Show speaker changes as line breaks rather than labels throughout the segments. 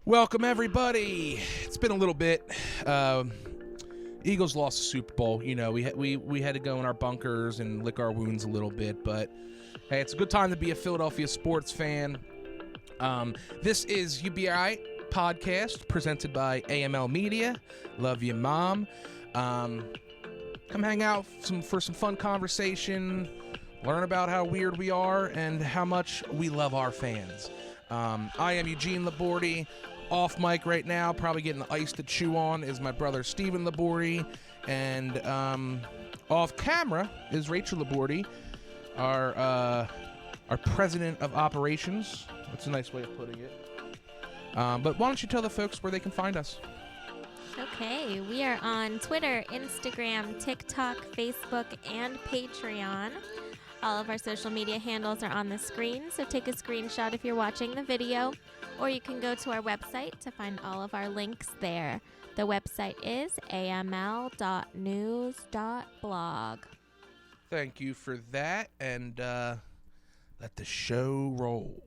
Welcome, everybody. It's been a little bit. Eagles lost the Super Bowl. You know, we had to go in our bunkers and lick our wounds a little bit. But, hey, it's a good time to be a Philadelphia sports fan. This is You Be Aight podcast presented by AML MEDIA. Love you, Mom. Come hang out for some fun conversation. Learn about how weird we are and how much we love our fans. I am Eugene Labordi. Off mic right now, probably getting the ice to chew on, is my brother Stephen Labordi. And off camera is Rachel Labordi, our president of operations. That's a nice way of putting it. But why don't you tell the folks where they can find us?
Okay, we are on Twitter, Instagram, TikTok, Facebook, and Patreon. All of our social media handles are on the screen, so take a screenshot if you're watching the video, or you can go to our website to find all of our links there. The website is aml.news.blog.
Thank you for that, and let the show roll.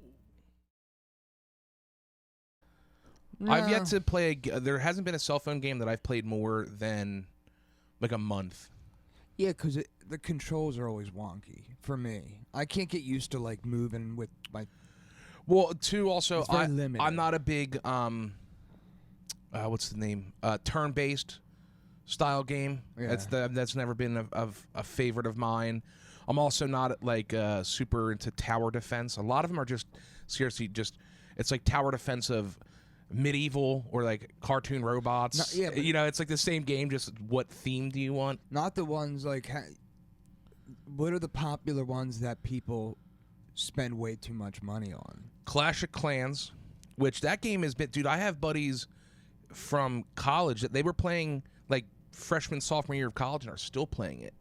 No.
I've yet to play there hasn't been a cell phone game that I've played more than like a month.
Yeah, because the controls are always wonky for me. I can't get used to like moving with my.
Well, too, also,
It's very limited.
I'm not a big what's the name? Turn-based style game.
Yeah.
That's never been a favorite of mine. I'm also not like super into tower defense. A lot of them are just seriously it's like tower defense of medieval or like cartoon robots.
Yeah, but
you know, it's like the same game, just what theme do you want?
Not the ones like. What are the popular ones that people spend way too much money on?
Clash of Clans, which that game has been. Dude, I have buddies from college that they were playing like freshman, sophomore year of college and are still playing it.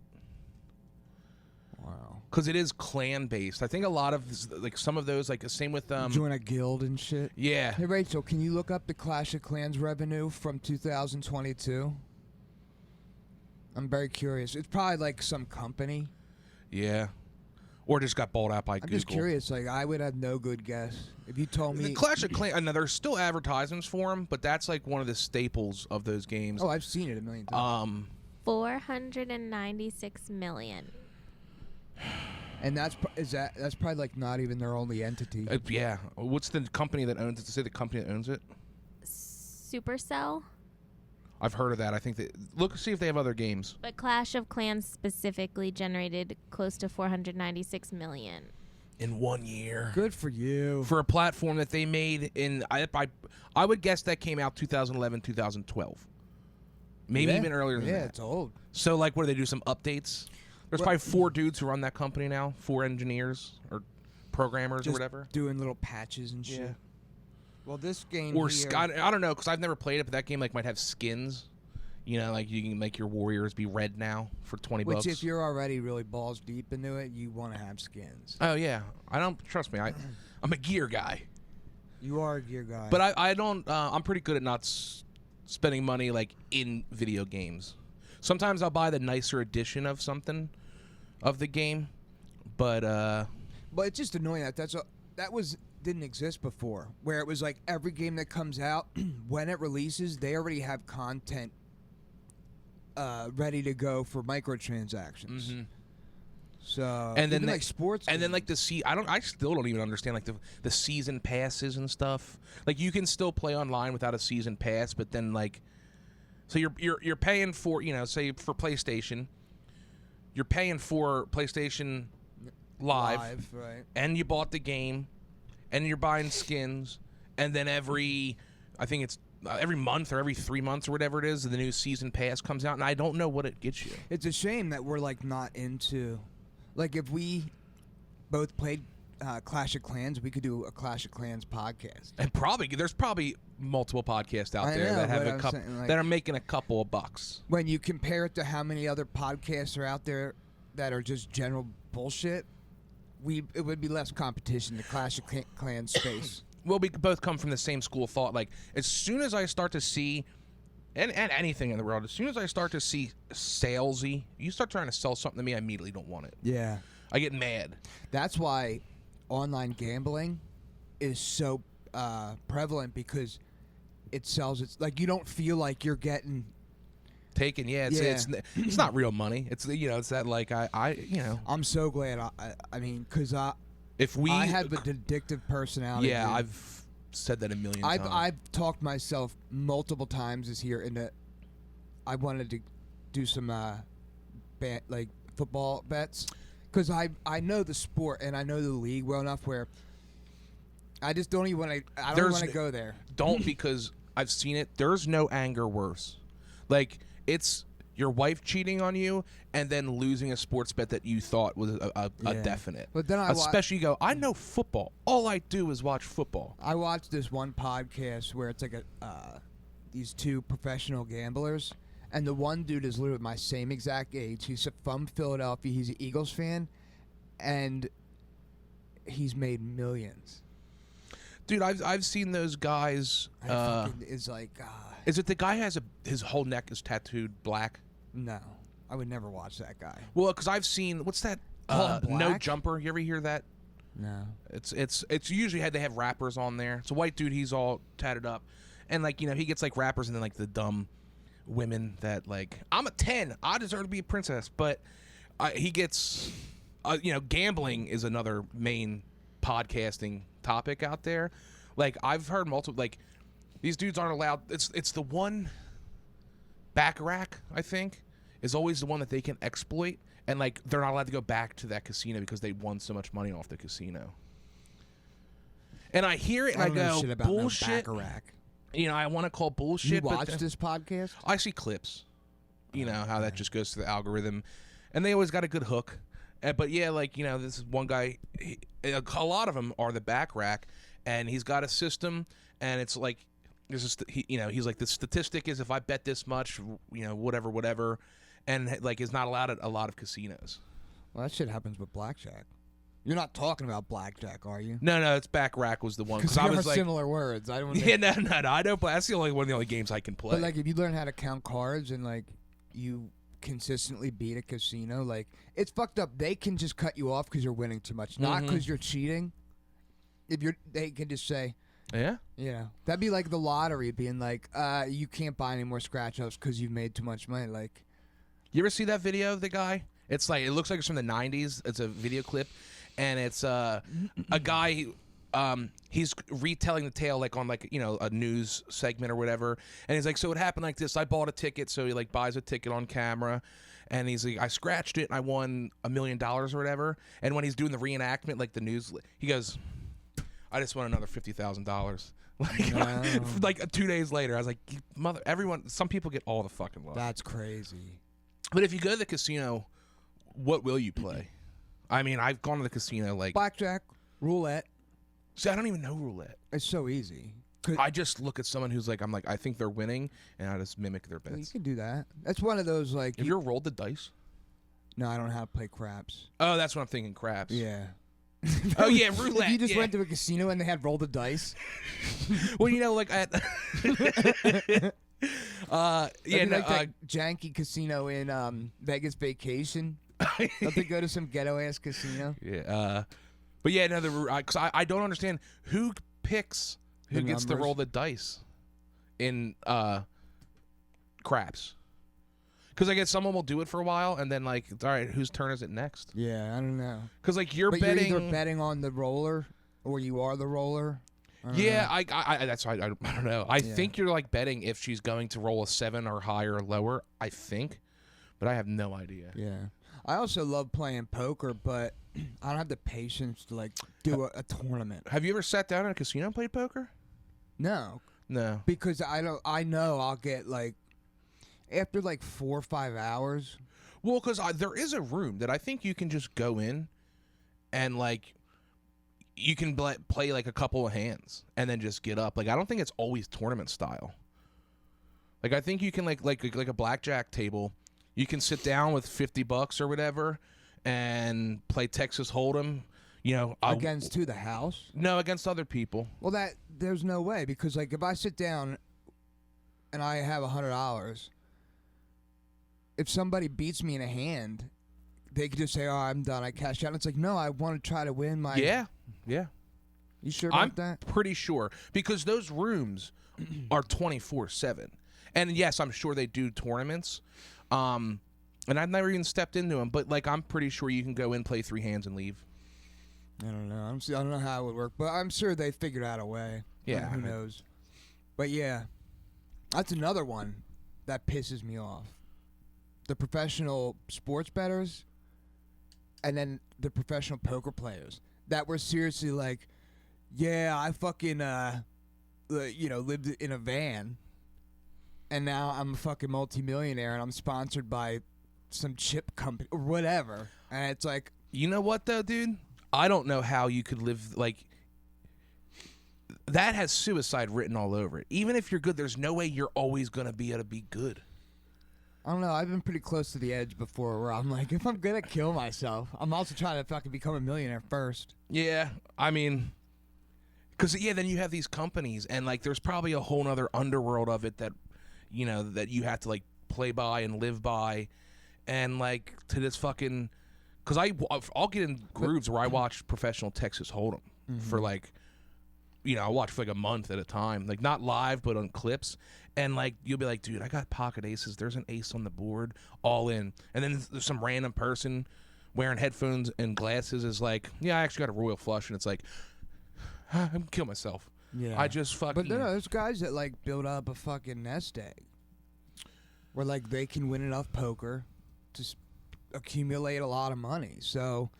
Wow.
Because it is clan based. I think a lot of like some of those, like same with
Join a guild and shit.
Yeah.
Hey Rachel, can you look up the Clash of Clans revenue from 2022? I'm very curious. It's probably like some company.
Yeah. Or just got bought out by Google.
I'm just curious. Like, I would have no good guess if you told me.
The Clash of Clans. Now there's still advertisements for them, but that's like one of the staples of those games.
Oh, I've seen it a million times.
496 million.
And that's probably like not even their only entity.
Yeah. What's the company that owns it? To say the company that owns it?
Supercell?
I've heard of that. I think see if they have other games.
But Clash of Clans specifically generated close to 496 million.
In 1 year.
Good for you.
For a platform that they made in, I would guess that came out 2011, 2012. Maybe even earlier than that.
Yeah, it's old.
So, like, what do they do? Some updates? There's probably 4 dudes who run that company now. 4 engineers or programmers or whatever.
Doing little patches and shit.
Yeah.
Well, this game
Or
here,
I don't know, because I've never played it, but that game like might have skins. You know, like you can make your warriors be red now for $20.
which if you're already really balls deep into it, you want to have skins.
Oh yeah, I don't trust me. I'm a gear guy.
You are a gear guy.
But I don't. I'm pretty good at not spending money like in video games. Sometimes I'll buy the nicer edition of something of the game, but
it's just annoying that didn't exist before, where it was like every game that comes out when it releases, they already have content ready to go for microtransactions.
Mm-hmm.
So
and then
even like sports,
and then like I still don't even understand like the season passes and stuff. Like you can still play online without a season pass, but then like, so you're paying for, you know, say for PlayStation, you're paying for PlayStation Live,
right?
And you bought the game, and you're buying skins, and then every month or every 3 months or whatever it is, the new season pass comes out, and I don't know what it gets you.
It's a shame that we're like not into, like if we both played Clash of Clans, we could do a Clash of Clans podcast.
And there's probably multiple podcasts out there that have that are making a couple of bucks.
When you compare it to how many other podcasts are out there that are just general bullshit, it would be less competition in the Clash of Clans space.
Well, we both come from the same school of thought. Like, as soon as I start to see, and anything in the world, as soon as I start to see salesy, you start trying to sell something to me, I immediately don't want it.
Yeah.
I get mad.
That's why online gambling is so prevalent, because it sells. It's like you don't feel like you're getting
taken. Yeah, it's not real money. It's it's that like
I'm so glad. I mean, because
if we
I have an addictive personality.
Yeah,
dude.
I've said that a million times.
I've talked myself multiple times this year into. I wanted to do some like football bets because I know the sport and I know the league well enough where I just don't even want to. I don't want to go there.
Don't because I've seen it. There's no anger worse. Like it's your wife cheating on you and then losing a sports bet that you thought was a definite.
But then
especially you go, I know football. All I do is watch football.
I watched this one podcast where it's like these two professional gamblers, and the one dude is literally my same exact age. He's from Philadelphia. He's an Eagles fan, and he's made millions.
Dude, I've seen those guys.
Is like.
Is it the guy who has his whole neck is tattooed black?
No, I would never watch that guy.
Well, because I've seen what's that? No Jumper. You ever hear that?
No.
It's usually they have rappers on there. It's a white dude. He's all tatted up, and like he gets like rappers and then like the dumb women that like I'm a 10. I deserve to be a princess, but he gets gambling is another main podcasting topic out there. Like I've heard multiple like. These dudes aren't allowed. It's the one Baccarat, I think, is always the one that they can exploit, and like they're not allowed to go back to that casino because they won so much money off the casino. And I hear it and I go, bullshit. I want to call bullshit.
You watch this podcast?
I see clips. How that just goes to the algorithm, and they always got a good hook. But yeah, like this is one guy. A lot of them are the Baccarat, and he's got a system, and it's like. He's like the statistic is if I bet this much, whatever, and like is not allowed at a lot of casinos.
Well, that shit happens with blackjack. You're not talking about blackjack, are you?
No, it's Baccarat was the one
because I was like similar words. I don't.
Yeah, no, I don't play. That's one of the only games I can play.
But like, if you learn how to count cards and like you consistently beat a casino, like it's fucked up. They can just cut you off because you're winning too much, not because you're cheating. They can just say.
Yeah?
Yeah. That'd be like the lottery being like, you can't buy any more scratch-offs because you've made too much money. Like,
you ever see that video of the guy? It's like, it looks like it's from the 90s. It's a video clip. And it's a guy, he's retelling the tale like on like, a news segment or whatever. And he's like, so it happened like this. I bought a ticket. So he like buys a ticket on camera. And he's like, I scratched it and I won $1 million or whatever. And when he's doing the reenactment, like the news, he goes... I just won another $50,000. Like 2 days later, I was like, some people get all the fucking love.
That's crazy.
But if you go to the casino, what will you play? I mean, I've gone to the casino like
blackjack, roulette.
See, I don't even know roulette.
It's so easy.
I just look at someone who's like, I think they're winning, and I just mimic their bets.
Well, you can do that. That's one of those like.
Have you ever rolled the dice?
No, I don't know how to play craps.
Oh, that's what I'm thinking. Craps.
Yeah.
Oh yeah, roulette.
If you just went to a casino and they had roll the dice.
Well, like at
that janky casino in Vegas Vacation. Don't they go to some ghetto ass casino?
Yeah. But yeah, no, because I don't understand who picks who gets to roll the dice in craps. Because I guess someone will do it for a while, and then like, all right, whose turn is it next?
Yeah, I don't know.
Because like you're betting,
you're either betting on the roller, or you are the roller.
Yeah, I that's why I don't know. I think you're like betting if she's going to roll a 7 or higher or lower. I think, but I have no idea.
Yeah, I also love playing poker, but I don't have the patience to like do a tournament.
Have you ever sat down in a casino and played poker?
No,
because
I know I'll get like. After like 4 or 5 hours.
Well, because there is a room that I think you can just go in and like you can play like a couple of hands and then just get up. Like I don't think it's always tournament style. Like I think you can like a blackjack table. You can sit down with $50 or whatever and play Texas Hold'em.
Against the house?
No, against other people.
Well, there's no way because like if I sit down and I have $100. If somebody beats me in a hand, they could just say, "Oh, I'm done. I cashed out." And it's like, no, I want to try to win my.
Yeah.
You sure about
I'm
that?
pretty sure because those rooms are 24/7, and yes, I'm sure they do tournaments. And I've never even stepped into them, but like I'm pretty sure you can go in, play 3 hands, and leave.
I don't know. I don't know how it would work, but I'm sure they figured out a way.
Yeah,
Who knows? But yeah, that's another one that pisses me off. The professional sports bettors, and then the professional poker players that were seriously like, yeah, I fucking lived in a van, and now I'm a fucking multimillionaire, and I'm sponsored by some chip company or whatever. And it's like,
you know what though, dude? I don't know how you could live like that. Has suicide written all over it. Even if you're good, there's no way you're always gonna be able to be good.
I don't know. I've been pretty close to the edge before where I'm like, if I'm gonna kill myself, I'm also trying to fucking become a millionaire first.
Yeah, I mean, because then you have these companies, and like, there's probably a whole other underworld of it that, that you have to like play by and live by, and like to this fucking, because I'll get in grooves where I watch professional Texas Hold'em for like, I watch for like a month at a time, like not live but on clips. And like you'll be like, dude, I got pocket aces. There's an ace on the board, all in. And then there's some random person wearing headphones and glasses is like, yeah, I actually got a royal flush, and it's like, I'm gonna kill myself.
Yeah,
I just fucking.
But there's guys that like build up a fucking nest egg, where like they can win enough poker to accumulate a lot of money. So.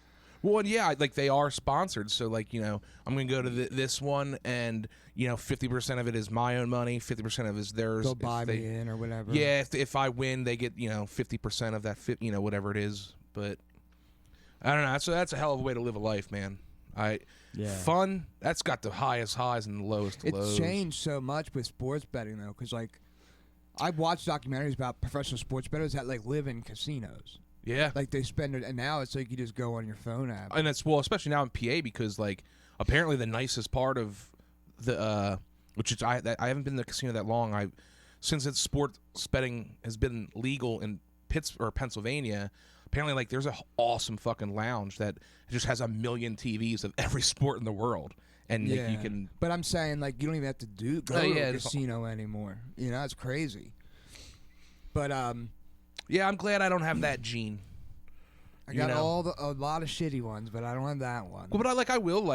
Well, and yeah, like they are sponsored, so like I'm gonna go to this one, and 50% of it is my own money, 50% of it is theirs.
They'll buy me in or whatever.
Yeah, if I win, they get 50% of that, whatever it is. But I don't know. So that's a hell of a way to live a life, man. Fun. That's got the highest highs and the lowest lows.
It's changed so much with sports betting though, because like I've watched documentaries about professional sports bettors that like live in casinos.
Yeah,
like they spend it, and now it's like you just go on your phone app.
And it's especially now in PA, because like apparently the nicest part of the which is I haven't been in the casino that long. Since it's sports betting has been legal in Pittsburgh or Pennsylvania. Apparently, like there's an awesome fucking lounge that just has 1 million TVs of every sport in the world, and like, you can.
But I'm saying like you don't even have to go to a casino anymore. It's crazy. But
yeah, I'm glad I don't have that gene.
I got a lot of shitty ones, but I don't have that one.
Well, but I will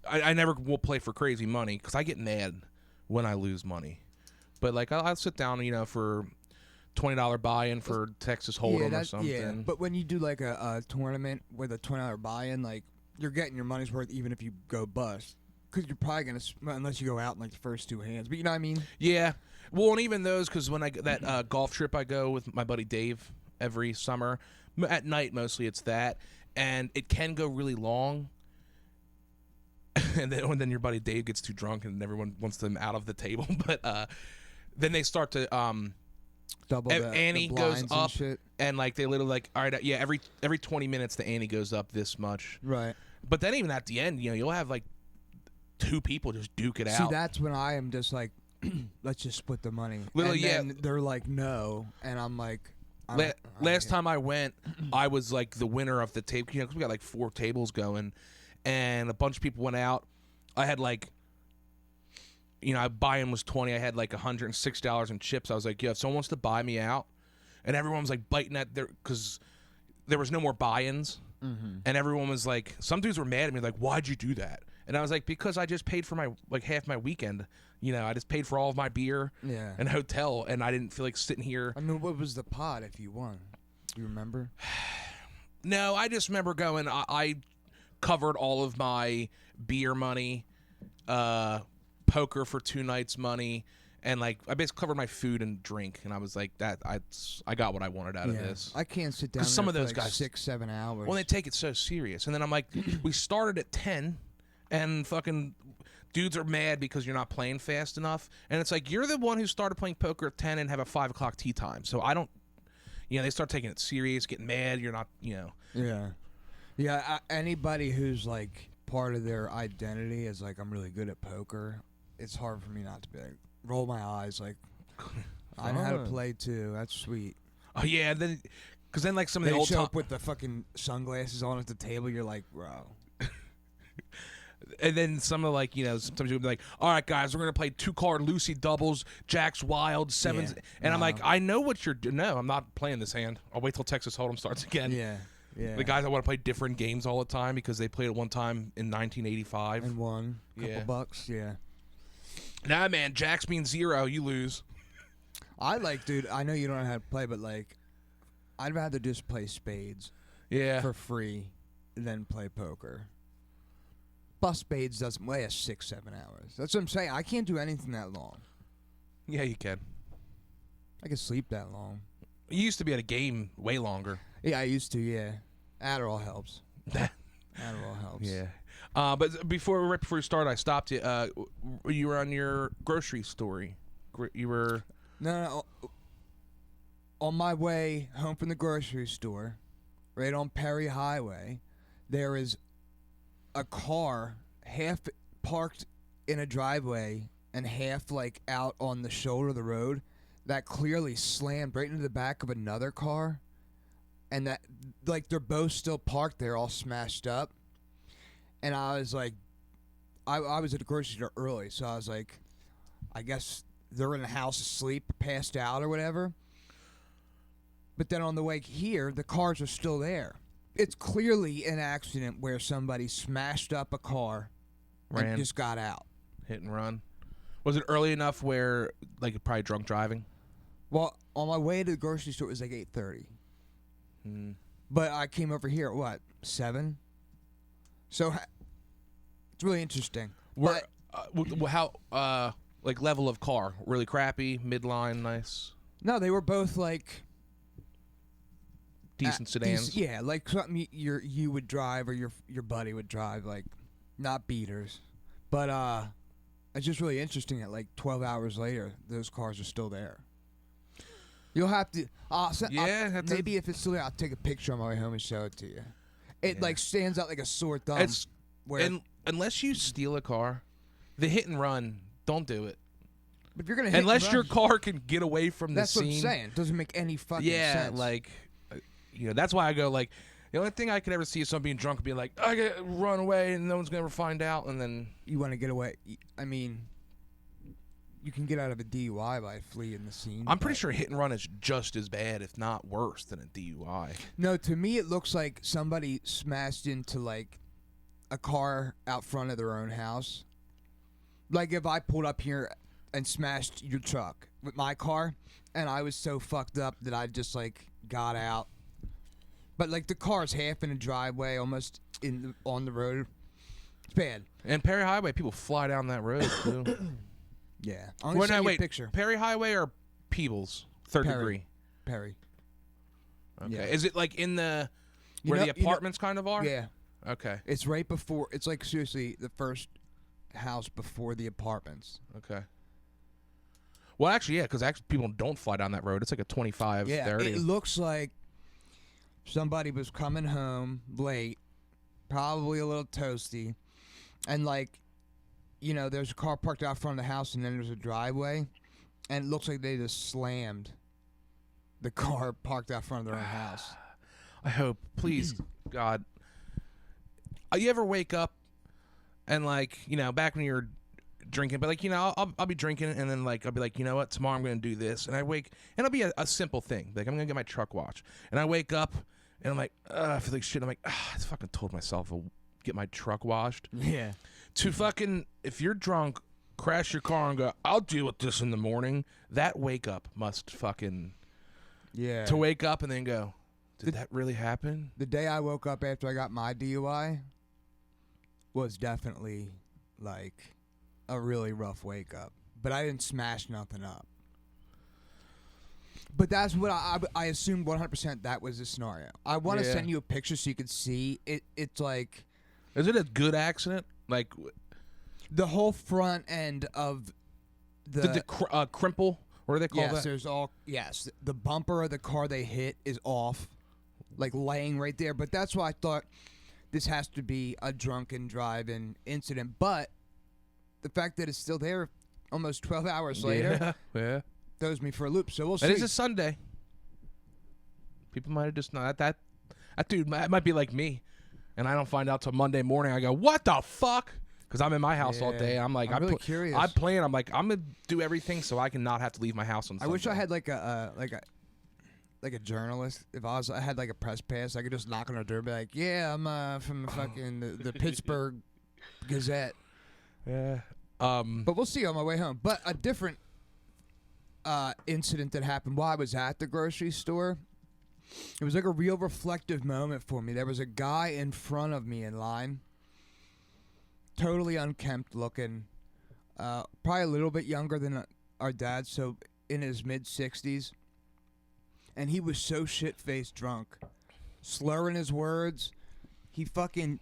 I never will play for crazy money because I get mad when I lose money. But like I'll sit down, for $20 buy-in for Texas Hold'em or something.
Yeah, but when you do like a tournament with a $20 buy-in, like you're getting your money's worth even if you go bust. Because you're probably going to, unless you go out in like the first 2 hands. But you know what I mean?
Yeah. Well, and even those, because when that golf trip I go with my buddy Dave every summer, at night mostly it's that, and it can go really long. And then your buddy Dave gets too drunk and everyone wants them out of the table. But then they start to
double the
ante goes up,
and
like they literally like, all right, yeah, every 20 minutes the ante goes up this much.
Right.
But then even at the end, you'll have like 2 people just duke it out.
See, that's when I am just like, let's just split the money.
Literally,
and then they're like, no, and I'm like.
Last time I went, I was like the winner of the table. Because we got like 4 tables going, and a bunch of people went out. I had like, buy-in was $20. I had like $106 in chips. I was like, if someone wants to buy me out, and everyone was like biting at their, because there was no more buy-ins, and everyone was like, some dudes were mad at me, like, why'd you do that? And I was like, because I just paid for my half my weekend. I just paid for all of my beer and hotel, and I didn't feel like sitting here.
I mean, what was the pot if you won? Do you remember?
No, I just remember going, I covered all of my beer money, poker for 2 nights money, and like I basically covered my food and drink, and I was like, I got what I wanted out of this.
I can't sit down
some of those
for
guys
6-7 hours.
Well, they take it so serious, and then I'm like, we started at 10, and fucking dudes are mad because you're not playing fast enough, and it's like you're the one who started playing poker at 10 and have a 5 o'clock tea time, so I don't. They start taking it serious, getting mad. You're not,
Yeah. Anybody who's like part of their identity is like, I'm really good at poker. It's hard for me not to be like, roll my eyes like, I know how to play too. That's sweet.
Oh yeah, because then like some of the
they
old
show up with the fucking sunglasses on at the table. You're like, bro,
And then some of like, sometimes you'll be like, all right, guys, we're going to play 2-card Lucy doubles, Jacks wild, sevens.
Yeah.
And I'm like, I know what you're doing. No, I'm not playing this hand. I'll wait till Texas Hold'em starts again.
Yeah.
The guys that want to play different games all the time because they played it one time in 1985.
And won. Couple bucks, yeah.
Nah, man, Jacks means 0. You lose.
Dude, I know you don't know how to play, but like, I'd rather just play spades.
Yeah.
For free than play poker. Plus, spades doesn't weigh us 6-7 hours. That's what I'm saying. I can't do anything that long.
Yeah, you can.
I can sleep that long.
You used to be at a game way longer.
Yeah, I used to, yeah. Adderall helps. Adderall helps.
Yeah. But right before you started, I stopped you. You were on your grocery story. You were...
No. On my way home from the grocery store, right on Perry Highway, there is a car half parked in a driveway and half like out on the shoulder of the road that clearly slammed right into the back of another car, and that like they're both still parked there all smashed up. And I was like, I was at the grocery store early, so I was like, I guess they're in the house asleep, passed out or whatever. But then on the way here, the cars are still there. It's clearly an accident where somebody smashed up a car and just got out.
Hit and run. Was it early enough where, like, probably drunk driving?
Well, on my way to the grocery store, it was like 8:30. But I came over here at, what, 7? So it's really interesting.
How, like, level of car? Really crappy, midline, nice?
No, they were both, like...
Decent sedans?
Yeah, like something you would drive or your buddy would drive, like, not beaters. But it's just really interesting that, like, 12 hours later, those cars are still there. You'll have to... maybe if it's still there, I'll take a picture on my way home and show it to you. It, like, stands out like a sore thumb.
Unless you steal a car, the hit and run, don't do it.
If you're gonna hit
unless
and
your
run,
car can get away from the scene.
That's what I'm saying. It doesn't make any fucking sense.
Yeah, like, that's why I go, like, the only thing I could ever see is someone being drunk and being like, I gotta run away and no one's gonna ever find out, and then...
You want to get away. I mean, you can get out of a DUI by fleeing the scene.
I'm pretty sure hit and run is just as bad, if not worse, than a DUI.
No, to me it looks like somebody smashed into, like, a car out front of their own house. Like, if I pulled up here and smashed your truck with my car, and I was so fucked up that I just, like, got out. But, like, the car's half in a driveway, almost on the road. It's bad.
And Perry Highway, people fly down that road, too.
Yeah. I'm going to show you a picture.
Perry Highway or Peebles? Third degree?
Perry.
Okay.
Yeah.
Is it, like, in the... Where the apartments kind of are?
Yeah.
Okay.
It's right before... It's, like, seriously, the first house before the apartments.
Okay. Well, actually, yeah, because actually people don't fly down that road. It's like a 25, 30.
It looks like somebody was coming home late, probably a little toasty, and, like, you know, there's a car parked out front of the house, and then there's a driveway, and it looks like they just slammed the car parked out front of their own house.
I hope, please, God. You ever wake up and, like, you know, back when you were drinking, but, like, you know, I'll be drinking, and then, like, I'll be like, you know what, tomorrow I'm going to do this, and I wake, and it'll be a simple thing, like, I'm going to get my truck washed, and I wake up, and I'm like, I feel like shit, I'm like, I fucking told myself I'll get my truck washed.
Yeah.
To fucking, if you're drunk, crash your car and go, I'll deal with this in the morning, that wake up must fucking,
Yeah.
to wake up and then go, did that really happen?
The day I woke up after I got my DUI was definitely, like, a really rough wake up. But I didn't smash nothing up. But that's what I assumed 100% that was the scenario. I want to send you a picture so you can see. It's like...
Is it a good accident? Like...
The whole front end of the...
Did the crimple? What do they call that?
Yes, there's all... Yes, the bumper of the car they hit is off. Like, laying right there. But that's why I thought this has to be a drunken driving incident. But the fact that it's still there almost 12 hours later throws me for a loop. So we'll see.
It is a Sunday. People might have just not... That dude might be like me. And I don't find out till Monday morning. I go, what the fuck? because I'm in my house all day. I'm like,
I'm really curious.
I plan. I'm like, I'm gonna do everything so I can not have to leave my house on Sunday.
I wish I had like a journalist. If I had like a press pass, I could just knock on her door and be like, "Yeah, I'm from fucking the Pittsburgh Gazette."
Yeah.
But we'll see on my way home. But a different incident that happened while I was at the grocery store. It was like a real reflective moment for me. There was a guy in front of me in line, totally unkempt looking, probably a little bit younger than our dad, so in his mid-60s. And he was so shit-faced drunk, slurring his words. He fucking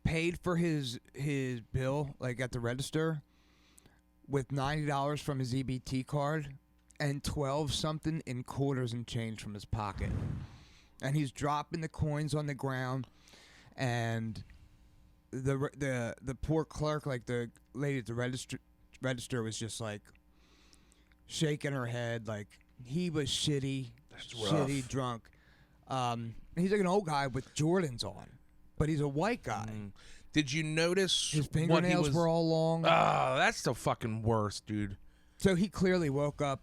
paid for his bill, like at the register, with $90 from his EBT card and 12 something in quarters and change from his pocket. And he's dropping the coins on the ground, and the poor clerk, like the lady at the register was just like shaking her head, like he was shitty drunk. He's like an old guy with Jordans on, but he's a white guy.
Did you notice
his fingernails were all long?
Oh, that's the fucking worst, dude.
So he clearly woke up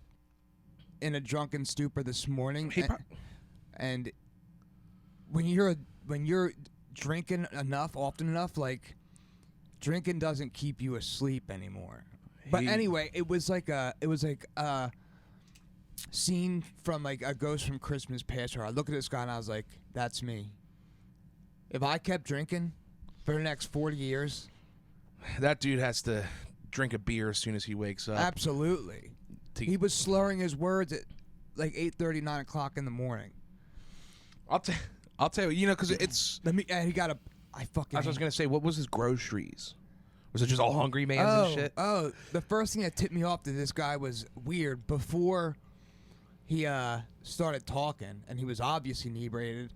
in a drunken stupor this morning, and when you're drinking often enough, like drinking doesn't keep you asleep anymore. But anyway, it was like a scene from like a Ghost from Christmas Past. Where I look at this guy and I was like, "That's me." If I kept drinking for the next 40 years,
that dude has to drink a beer as soon as he wakes up.
Absolutely. He was slurring his words at like 8:30, 9 o'clock in the morning.
I'll tell you, because it's.
He got a. I was
gonna say, what was his groceries? Was it just all Hungry Man's and shit?
Oh, the first thing that tipped me off that this guy was weird before he started talking, and he was obviously inebriated.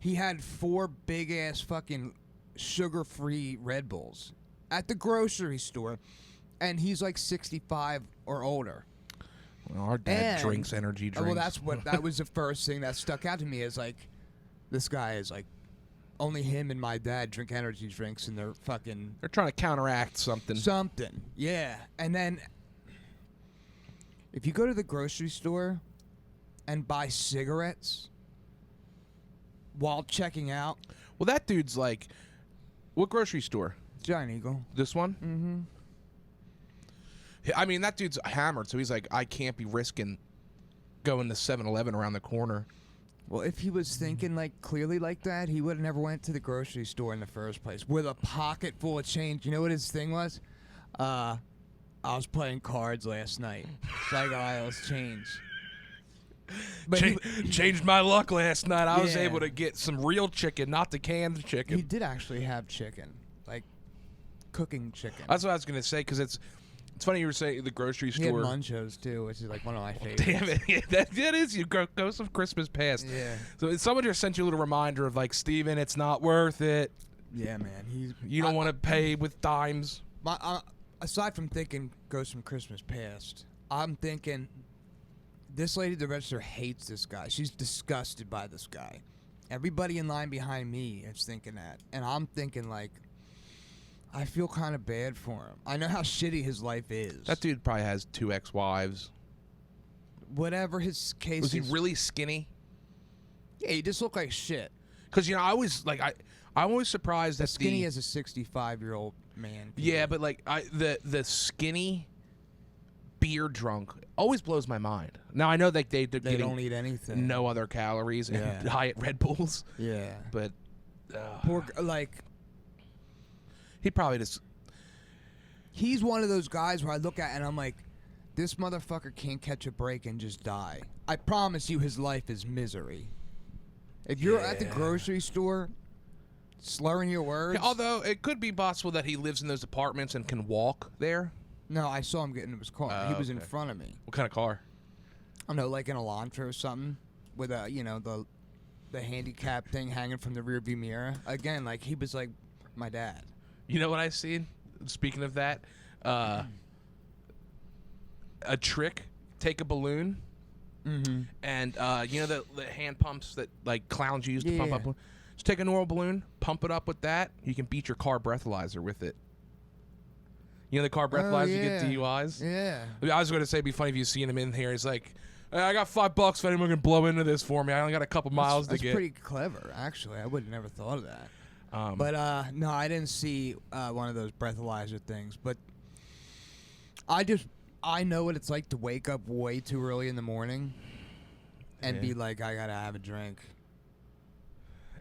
He had 4 big ass fucking sugar-free Red Bulls at the grocery store, and he's like 65 or older.
Well, our dad drinks energy drinks.
Well, that was the first thing that stuck out to me, is like, this guy is like, only him and my dad drink energy drinks, and they're
trying to counteract something.
Something, yeah. And then, if you go to the grocery store and buy cigarettes while checking out.
Well, that dude's like, what grocery store?
Giant Eagle.
This one?
Mm-hmm.
I mean, that dude's hammered, so he's like, I can't be risking going to 7-Eleven around the corner.
Well, if he was thinking like clearly like that, he would have never went to the grocery store in the first place with a pocket full of change. You know what his thing was? I was playing cards last night, so I got all this change.
But changed my luck last night. I was able to get some real chicken, not the canned chicken.
He did actually have chicken, like cooking chicken.
That's what I was gonna say, because it's funny you were saying the grocery store.
He had Munchos too, which is like one of my favorites.
Damn it, yeah, that is you Ghost of Christmas Past.
Yeah.
So someone just sent you a little reminder of like, Steven, it's not worth it.
Yeah, man.
You don't want to pay with dimes.
Aside from thinking Ghost from Christmas Past, I'm thinking this lady at the register hates this guy. She's disgusted by this guy. Everybody in line behind me is thinking that. And I'm thinking, like, I feel kind of bad for him. I know how shitty his life is.
That dude probably has 2 ex-wives.
Whatever his case
Was he really skinny?
Yeah, he just looked like shit.
Because, I always, like, I'm always surprised that
skinny as a 65-year-old man.
Yeah, but, like, the skinny beer drunk always blows my mind. Now I know that they
don't eat anything,
no other calories, and diet Red Bulls.
Yeah,
but
poor, like,
he probably just.
He's one of those guys where I look at and I'm like, this motherfucker can't catch a break and just die. I promise you, his life is misery. If you're at the grocery store slurring your words,
although it could be possible that he lives in those apartments and can walk there.
No, I saw him get into his car. He was in front of me.
What kind of car?
I don't know, like an Elantra or something, with a the handicap thing hanging from the rearview mirror. Again, like, he was like my dad.
You know what I seen? Speaking of that, a trick: take a balloon, and the hand pumps that like clowns use to pump up. Just take a normal balloon, pump it up with that. You can beat your car breathalyzer with it. You know the car breathalyzer you get DUIs?
Yeah.
I was going to say it'd be funny if you seen him in here. He's like, hey, I got $5 if anyone can blow into this for me. I only got a couple miles to get.
That's pretty clever, actually. I would have never thought of that. But no, I didn't see one of those breathalyzer things. But I know what it's like to wake up way too early in the morning and be like, I gotta have a drink.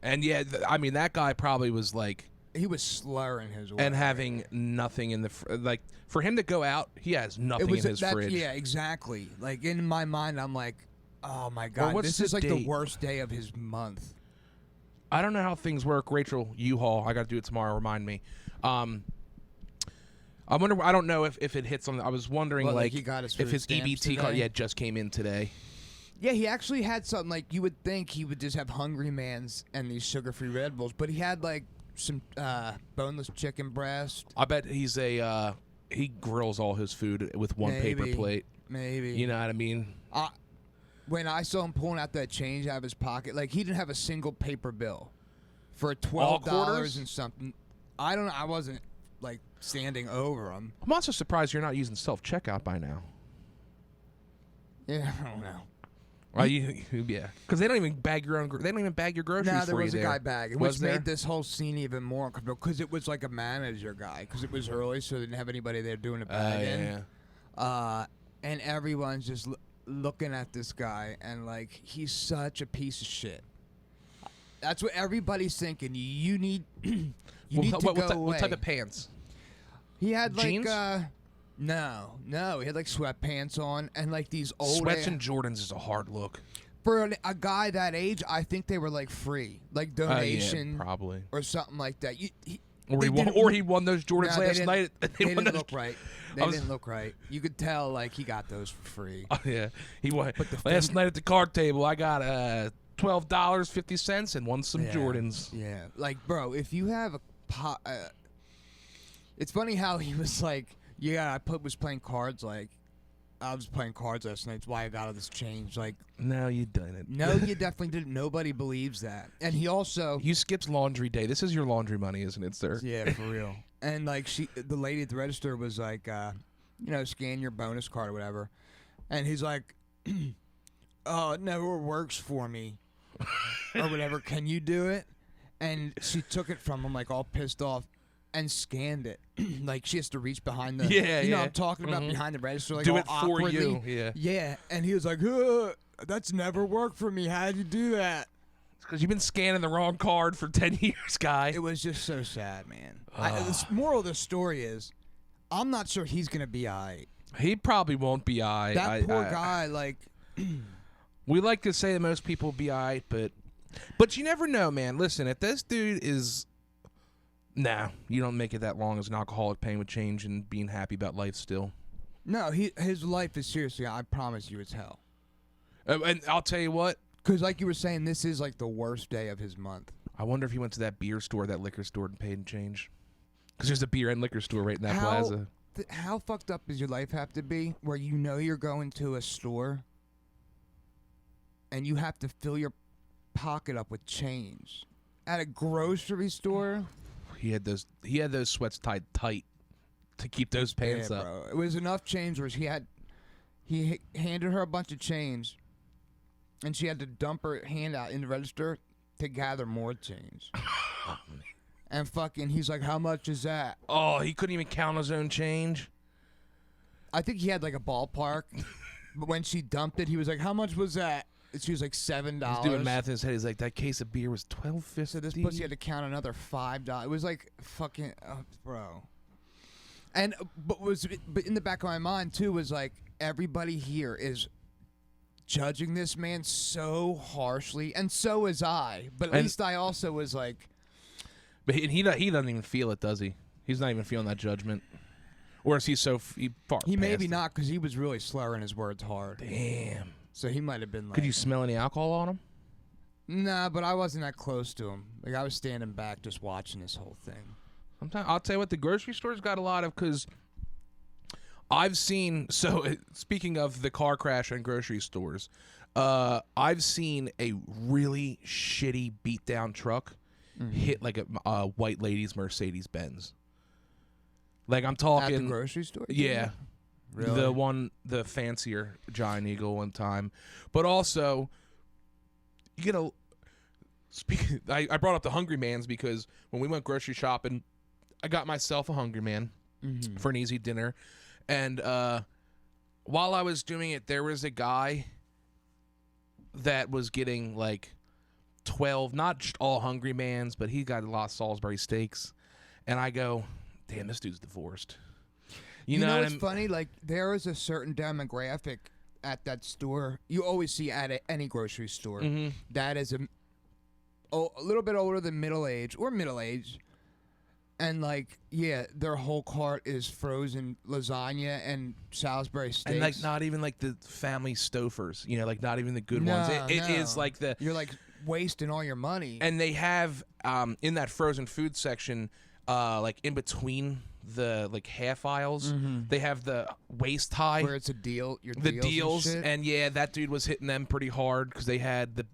And yeah, I mean, that guy probably was like,
he was slurring his way.
And having nothing in the like for him to go out, he has nothing in his fridge.
Yeah, exactly. Like in my mind, I'm like, oh my god, this is like the worst day of his month.
I don't know how things work, Rachel U-Haul. I got to do it tomorrow. Remind me. I wonder. I don't know if it hits on. I was wondering like
he got his
if his EBT
today?
card just came in today.
Yeah, he actually had something like you would think he would just have Hungry Man's and these sugar-free Red Bulls, but he had like some boneless chicken breast.
I bet he's he grills all his food with one paper plate.
Maybe.
You know what I mean?
When I saw him pulling out that change out of his pocket, like he didn't have a single paper bill for $12 and something. I don't know. I wasn't like standing over him.
I'm also surprised you're not using self-checkout by now.
Yeah, I don't know.
Yeah, because they don't even bag your own. They don't even bag your groceries for you.
No, there was a guy bagging, which
made
this whole scene even more uncomfortable because it was like a manager guy because it was early, so they didn't have anybody there doing the bagging. And everyone's just looking at this guy and like he's such a piece of shit. That's what everybody's thinking. You need to go away.
What type of pants?
He had like
jeans?
No, he had like sweatpants on and like these old
sweats and Jordans is a hard look
for a guy that age. I think they were like free, like donation,
probably
or something like that.
Or he won those Jordans last night.
They didn't look right. They didn't look right. You could tell like he got those for free.
Oh yeah, he won last night at the card table. I got $12.50 and won some Jordans.
Yeah, like bro, if you have a it's funny how he was like. Yeah, I was playing cards. Like, I was playing cards last night. That's why I got all this change. Like,
no, you didn't.
No, you definitely didn't. Nobody believes that. And he also
you skipped laundry day. This is your laundry money, isn't it, sir?
Yeah, for real. And like the lady at the register was like, scan your bonus card or whatever. And he's like, oh, it never works for me, or whatever. Can you do it? And she took it from him like all pissed off. And scanned it. Like she has to reach behind the you know what I'm talking about behind the register like
do
all
it for
awkwardly.
you.
Yeah. And he was like, that's never worked for me. How'd you do that?
It's because you've been scanning the wrong card for 10 years, guy.
It was just so sad, man. The moral of the story is I'm not sure he's gonna be aight.
He probably won't be aight.
That poor guy, like
we like to say that most people be aight, but you never know, man. Listen, if this dude is nah, you don't make it that long as an alcoholic paying with change and being happy about life still.
No, his life is seriously, I promise you, it's hell.
And I'll tell you what.
Because like you were saying, this is like the worst day of his month.
I wonder if he went to that beer store, that liquor store, and paid in change. Because there's a beer and liquor store right in that plaza.
How fucked up does your life have to be where you know you're going to a store and you have to fill your pocket up with change? At a grocery store?
He had those sweats tied tight to keep those pants up.
Bro. It was enough change where he handed her a bunch of change, and she had to dump her hand out in the register to gather more change. And fucking, he's like, "How much is that?"
Oh, he couldn't even count his own change.
I think he had like a ballpark, but when she dumped it, he was like, "How much was that?" She was like $7.
He's doing math in his head. He's like, that case of beer was $12.50.
So this pussy had to count another $5. It was like fucking, bro. And but in the back of my mind too was like everybody here is judging this man so harshly, and so is I. But at least I also was like,
but he doesn't even feel it, does he? He's not even feeling that judgment. Or is he so far?
He maybe not because he was really slurring his words hard.
Damn.
So he might have been like...
Could you smell any alcohol on him?
Nah, but I wasn't that close to him. Like, I was standing back just watching this whole thing.
I'll tell you what, the grocery store's got a lot of... Because I've seen... So, speaking of the car crash and grocery stores, I've seen a really shitty beat-down truck hit like a white lady's Mercedes Benz. Like I'm
At
talking
the grocery store?
Yeah.
Really?
The fancier Giant Eagle one time. But also, you know, I brought up the Hungry Man's because when we went grocery shopping, I got myself a Hungry Man for an easy dinner. And while I was doing it, there was a guy that was getting like 12, not just all Hungry Man's, but he got a lot of Salisbury steaks. And I go, damn, this dude's divorced.
You know what's funny? Like, there is a certain demographic at that store. You always see at any grocery store that is a little bit older than middle age or middle age. And, like, yeah, their whole cart is frozen lasagna and Salisbury steaks.
And, like, not even, like, the family Stofers, you know, like, not even the good ones. It is, like, the...
You're, like, wasting all your money.
And they have, in that frozen food section, like, in between the, like, half aisles, they have the waist high.
Where it's a deal.
The deals. And, yeah, that dude was hitting them pretty hard because they had the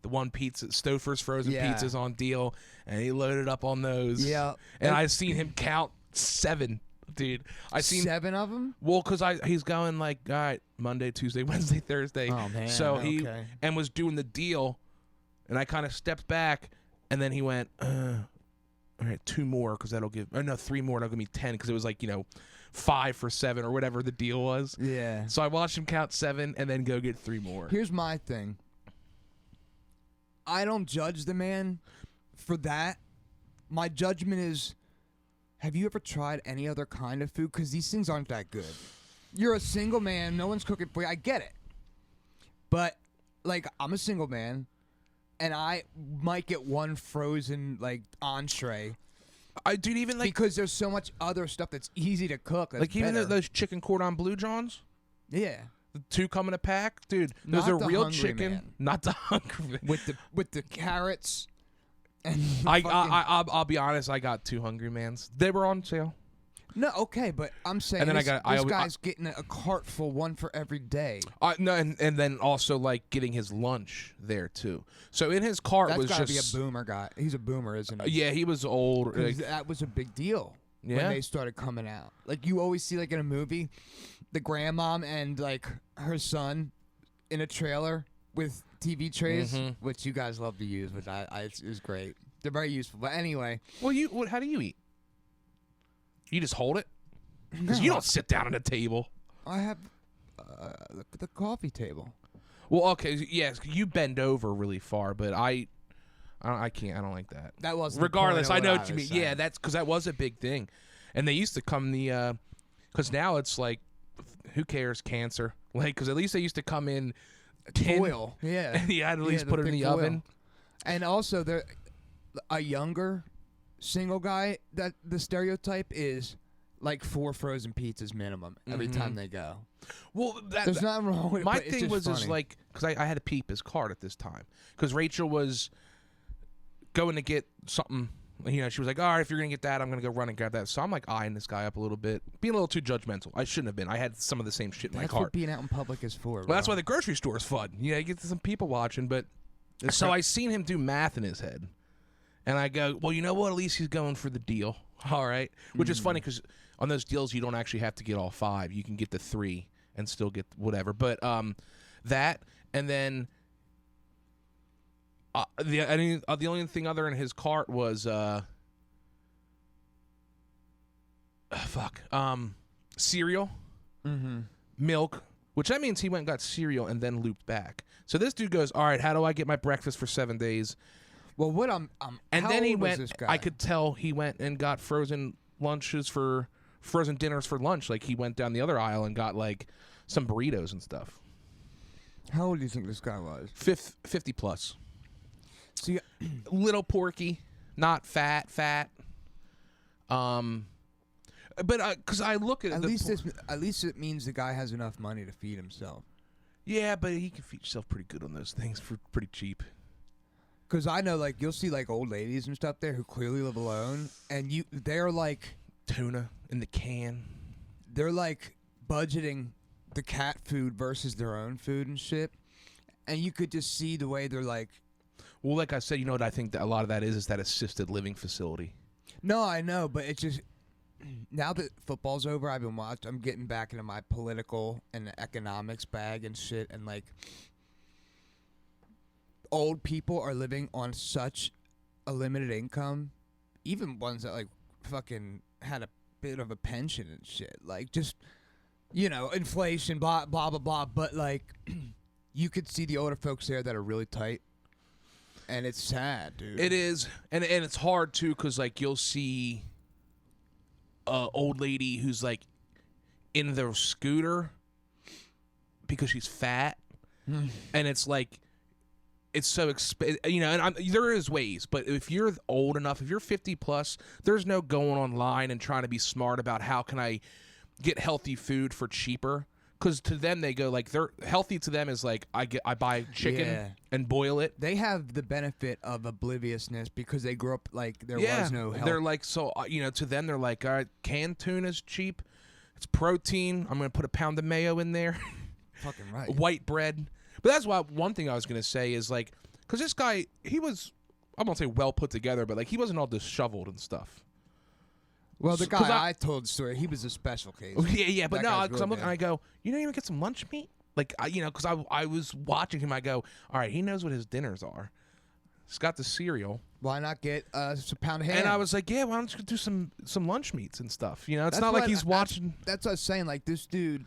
one pizza, Stouffer's frozen pizzas on deal, and he loaded up on those.
Yeah.
And I've seen him count 7, dude. I seen
7 of them?
Well, because he's going like, all right, Monday, Tuesday, Wednesday, Thursday.
Oh, man.
So he and was doing the deal, and I kind of stepped back, and then he went, all right, 2 more, because that'll give, or no, 3 more, that'll give me 10, because it was like, 5 for 7 or whatever the deal was.
Yeah.
So I watched him count 7 and then go get 3 more.
Here's my thing. I don't judge the man for that. My judgment is, have you ever tried any other kind of food? Because these things aren't that good. You're a single man. No one's cooking for you. I get it. But, like, I'm a single man, and I might get one frozen, like, entree.
Dude, even, like...
Because there's so much other stuff that's easy to cook. That's
like, even
better.
those chicken cordon bleu Johns?
Yeah.
The 2 come in a pack, dude. There's
Not
a
the
real
Hungry
chicken,
Man.
not the Hungry Man.
With the carrots. And
I'll be honest. I got 2 Hungry Mans. They were on sale.
No, okay, but I'm saying
And then
this guy's getting a cart full, one for every day.
No, and then also like getting his lunch there too. So in his cart
That's
was
gotta
just
be a boomer guy. He's a boomer, isn't he?
yeah, he was old.
'Cause that was a big deal when they started coming out. Like you always see, like in a movie, the grandmom and like her son in a trailer with TV trays, which you guys love to use, which is great. They're very useful. But anyway,
well, how do you eat? You just hold it because you don't sit down at a table.
I have the coffee table.
Well, okay, yes, you bend over really far, but I can't. I don't like that.
That wasn't.
Regardless,
the point
I
of
know what you mean.
saying.
Yeah, that's because that was a big thing, and they used to come because now it's like, who cares, cancer? Like, because at least they used to come in
foil. Yeah,
and you had to at least put it in the oven.
And also, they're a younger single guy. That the stereotype is like 4 frozen pizzas minimum every time they go.
Well,
there's nothing wrong with it.
My
but it's
thing
just
was
funny.
like, because I had to peep his card at this time because Rachel was going to get something. She was like, all right, if you're going to get that, I'm going to go run and grab that. So I'm like eyeing this guy up a little bit, being a little too judgmental. I shouldn't have been. I had some of the same shit in my
That's
cart.
what being out in public is for.
Well, that's why the grocery store is fun. You get some people watching. But so I seen him do math in his head. And I go, well, you know what? At least he's going for the deal. All right. Which is funny because on those deals, you don't actually have to get all 5. You can get the 3 and still get whatever. But that, and then the only thing other in his cart was cereal, milk, which that means he went and got cereal and then looped back. So this dude goes, all right, how do I get my breakfast for 7 days?
Well, what
and
how
then he
old was
went.
this guy?
I could tell he went and got frozen dinners for lunch. Like he went down the other aisle and got like some burritos and stuff.
How old do you think this guy was?
50 plus.
See,
little porky, not fat. But because I look at
at least it means the guy has enough money to feed himself.
Yeah, but he can feed himself pretty good on those things for pretty cheap.
Because I know, like, you'll see, like, old ladies and stuff there who clearly live alone, and they're, like...
Tuna in the can.
They're, like, budgeting the cat food versus their own food and shit, and you could just see the way they're, like...
Well, like I said, you know what I think that a lot of that is that assisted living facility.
No, I know, but it's just now that football's over, I'm getting back into my political and economics bag and shit, and like old people are living on such a limited income, even ones that like fucking had a bit of a pension and shit, like just inflation, blah blah blah blah, but like you could see the older folks there that are really tight. And it's sad, dude.
It is, and it's hard too, because like you'll see a old lady who's like in their scooter because she's fat, and it's like it's so and there is ways, but if you're old enough, if you're 50 plus, there's no going online and trying to be smart about how can I get healthy food for cheaper. Because to them, they go like they're healthy. To them is like I buy chicken and boil it.
They have the benefit of obliviousness because they grew up like there was no health.
They're like to them they're like, all right, canned tuna's cheap, it's protein. I'm gonna put a pound of mayo in there.
Fucking right.
White bread. But that's why one thing I was gonna say is like, because this guy he was, I won't say well put together, but like he wasn't all disheveled and stuff.
Well, the guy I told the story, he was a special case.
Yeah, but no, because
really
I'm looking, I go, you didn't even get some lunch meat? Like, because I was watching him, I go, all right, he knows what his dinners are. He's got the cereal.
Why not get a pound of ham?
And I was like, yeah, why don't you do some lunch meats and stuff? It's not like he's watching.
That's what I was saying. Like, this dude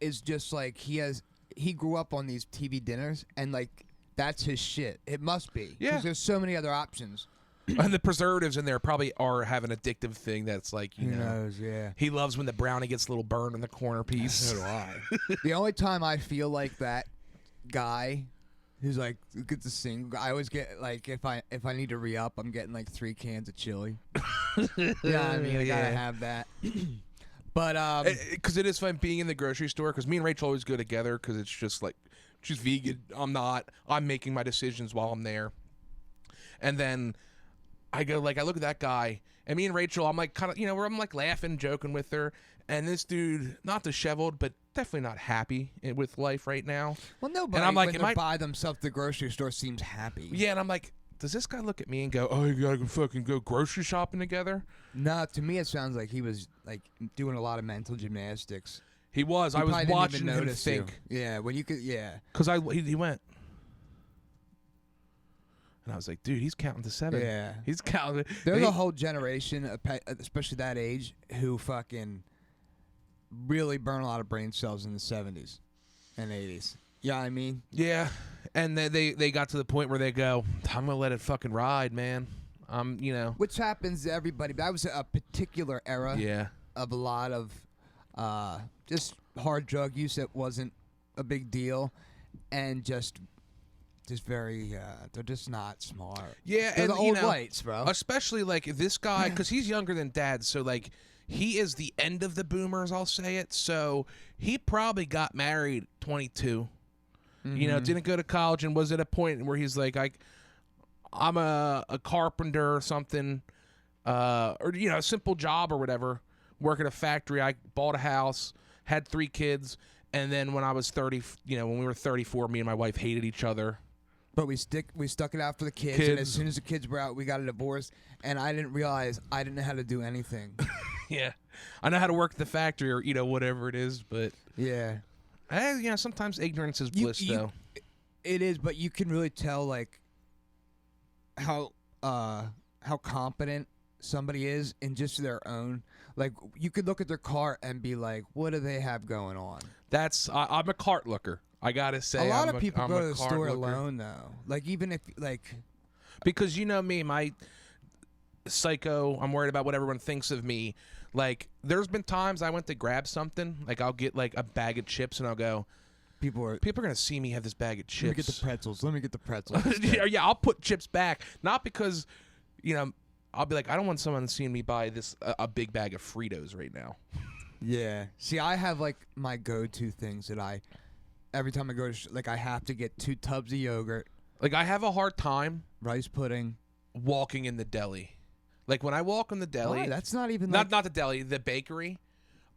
is just like, he grew up on these TV dinners, and like, that's his shit. It must be.
Yeah.
Because there's so many other options.
And the preservatives in there probably have an addictive thing that's like,
Who knows, yeah.
He loves when the brownie gets a little burn in the corner piece.
So do I. The only time I feel like that guy who's like, gets to sing, I always get like, if I need to re-up, I'm getting like 3 cans of chili. Yeah, I mean, I gotta have that. But,
because it is fun being in the grocery store, because me and Rachel always go together, because it's just like, she's vegan, I'm not, I'm making my decisions while I'm there. And then I go like, I look at that guy, and me and Rachel, I'm like kind of, where I'm like laughing, joking with her, and this dude, not disheveled, but definitely not happy with life right now.
Well, nobody,
and I'm like,
when they're by themselves at the grocery store, seems happy.
Yeah, and I'm like, does this guy look at me and go, oh, you gotta fucking go grocery shopping together?
No, to me it sounds like he was like doing a lot of mental gymnastics.
He was. I was watching him think.
Yeah, when you could, yeah.
Because he went. And I was like, dude, he's counting to 7.
Yeah.
He's counting.
There's a whole generation, especially that age, who fucking really burn a lot of brain cells in the 70s and 80s. Yeah, I mean?
Yeah. And they got to the point where they go, I'm going to let it fucking ride, man.
Which happens to everybody. That was a particular era of a lot of just hard drug use that wasn't a big deal. And just very, they're just not smart.
Yeah,
they're
and
the old whites, bro.
Especially like this guy, because he's younger than Dad, so like he is the end of the boomers. I'll say it. So he probably got married 22. Didn't go to college and was at a point where he's like, I'm a carpenter or something, or a simple job or whatever. Work at a factory. I bought a house, had 3 kids, and then when I was 30, when we were 34, me and my wife hated each other.
But we stuck it out for the kids, and as soon as the kids were out, we got a divorce, and I didn't realize I didn't know how to do anything.
Yeah. I know how to work at the factory or, whatever it is, but...
Yeah.
Sometimes ignorance is bliss, though.
It is, but you can really tell, like, how competent somebody is in just their own... Like, you could look at their car and be like, what do they have going on?
I'm a cart looker. I gotta say,
a lot of people go to the store alone, though. Like, even if, like...
Because me, my psycho, I'm worried about what everyone thinks of me. Like, there's been times I went to grab something. Like, I'll get, like, a bag of chips, and I'll go... People are going to see me have this bag of chips.
Let me get the pretzels.
Yeah, I'll put chips back. Not because, I'll be like, I don't want someone seeing me buy this a big bag of Fritos right now.
Yeah. See, I have, like, my go-to things that every time I go to, I have to get 2 tubs of yogurt.
Like, I have a hard time.
Rice pudding.
Walking in the deli. Like, when I walk in the deli.
Why? That's not even
not the deli, the bakery.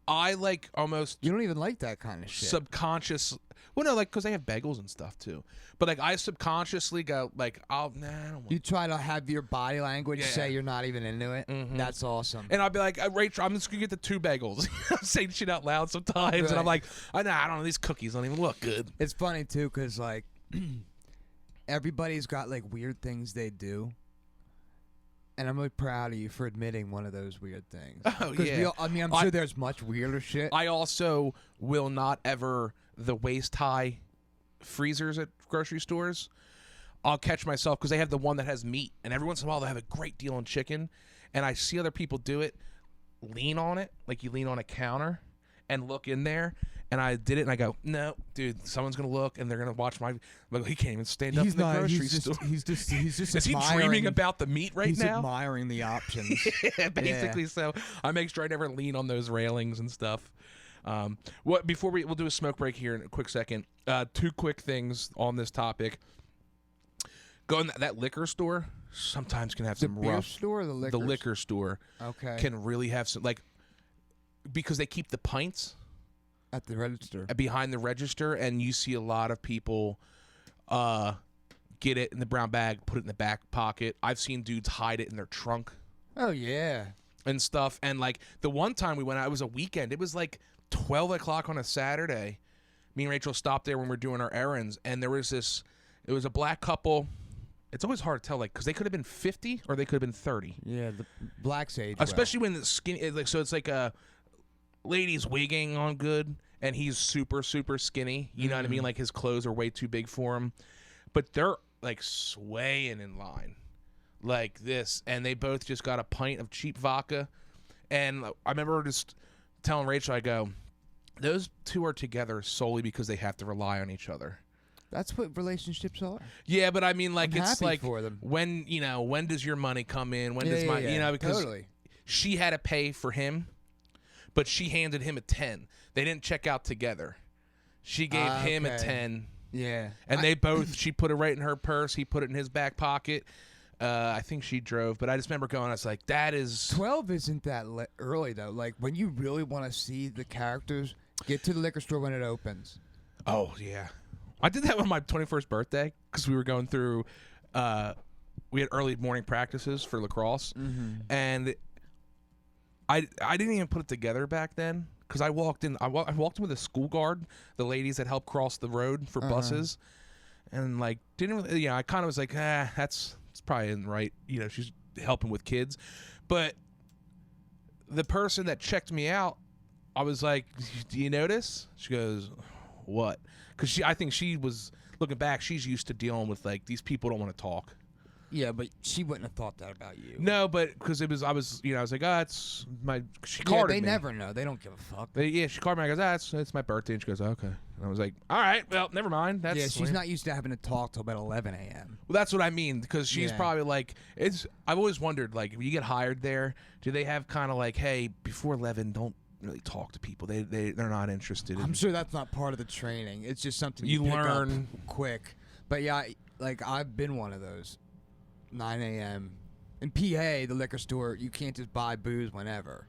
I like almost
You don't even like that kind of shit.
subconscious. Well, no, like because they have bagels and stuff too. But like I subconsciously go like, I don't want.
You try to have your body language
Yeah.
say you're not even into it.
Mhm.
That's awesome.
And I'll be like, Rachel, I'm just gonna get the 2 bagels. I'm saying shit out loud sometimes, and I'm
Right.
like, I don't know, these cookies don't even look good.
It's funny too, cause like everybody's got like weird things they do, and I'm really proud of you for admitting one of those weird things.
Oh
'Cause
yeah.
I'm sure there's much weirder shit.
I also will not ever the waist high freezers at grocery stores. I'll catch myself because they have the one that has meat, and every once in a while they have a great deal on chicken, and I see other people do it, lean on it, like you lean on a counter and look in there, and I did it, and I go, no, dude, someone's gonna look, and they're gonna watch my. Like, he can't even stand up in the grocery store.
He's just
Is he dreaming about the meat right
he's
now?
admiring the options.
Yeah, basically. So I make sure I never lean on those railings and stuff. What before we'll do a smoke break here in a quick second. 2 quick things on this topic. Go in that liquor store. Sometimes can have
The
some
beer
rough.
store or the liquor?
The liquor store
Okay.
can really have some because they keep the pints
At the register.
behind the register, and you see a lot of people get it in the brown bag, put it in the back pocket. I've seen dudes hide it in their trunk
Oh yeah.
and stuff. And like the one time we went out, it was a weekend. It was like 12 o'clock on a Saturday. Me and Rachel stopped there when we were doing our errands, and there was this. It was a black couple. It's always hard to tell, like, because they could have been 50 or they could have been 30.
Yeah, the black's age.
Especially when the skin, like, so it's like a lady's wigging on good, and he's super, super skinny. You know what I mean? Like his clothes are way too big for him, but they're like swaying in line, like this, and they both just got a pint of cheap vodka. And I remember just telling Rachel, I go, those 2 are together solely because they have to rely on each other.
That's what relationships are.
Yeah, but I mean, like,
I'm
it's
happy
like
for them.
when does your money come in? When does my, you know, because
totally.
she had to pay for him, but she handed him a 10. They didn't check out together. She gave him a
Okay.
10,
Yeah.
and they both. She put it right in her purse. He put it in his back pocket. I think she drove, but I just remember going. I was like, that is
12 isn't that early though. Like when you really want to see the characters, get to the liquor store when it opens.
Oh yeah, I did that on my 21st birthday because we were going through. We had early morning practices for lacrosse, and I didn't even put it together back then because I walked in. I walked in with a school guard, the ladies that help cross the road for buses, and like didn't really. Yeah, I kind of was like, it's probably isn't right. You know, she's helping with kids, but the person that checked me out, I was like, do you notice? She goes, what? Because I think she was looking back. She's used to dealing with like these people don't want to talk.
Yeah, but she wouldn't have thought that about you.
No, but because I was like, it's my. She
Yeah,
carded
they
me.
never know. They don't give a fuck.
She called me. I goes, it's my birthday, and she goes, okay. And I was like, all right, well, never mind. That's
Yeah, she's not used to having to talk till about 11 a.m.
Well, that's what I mean because she's
Yeah.
probably like it's. I've always wondered like if you get hired there, do they have kind of like, hey, before 11, don't really talk to people. They're not interested.
I'm sure that's not part of the training. It's just something
You
you pick
learn.
up quick. But yeah, like I've been one of those. 9 a.m. In PA, the liquor store, you can't just buy booze whenever.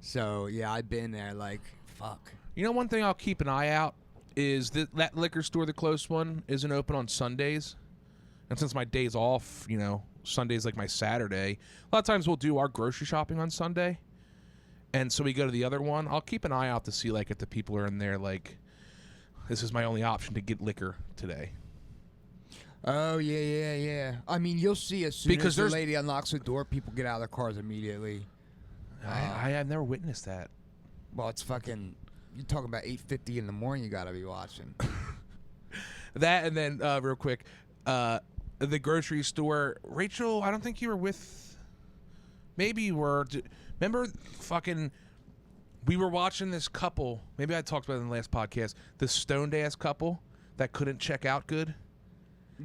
So yeah, I've been there. Like fuck.
You know, one thing I'll keep an eye out is that liquor store, the close one, isn't open on Sundays. And since my day's off, you know, Sunday's like my Saturday. A lot of times we'll do our grocery shopping on Sunday. And so we go to the other one. I'll keep an eye out to see like if the people are in there like, this is my only option to get liquor today.
Oh yeah. I mean, you'll see as soon
Because
as the
there's-
lady unlocks the door, people get out of their cars immediately.
I have never witnessed that.
Well, it's fucking. You're talking about 8:50 in the morning. You gotta be watching.
That and then real quick, the grocery store. Rachel, I don't think you were with. Maybe you were. Remember, fucking. We were watching this couple. Maybe I talked about it in the last podcast. The stoned ass couple that couldn't check out good.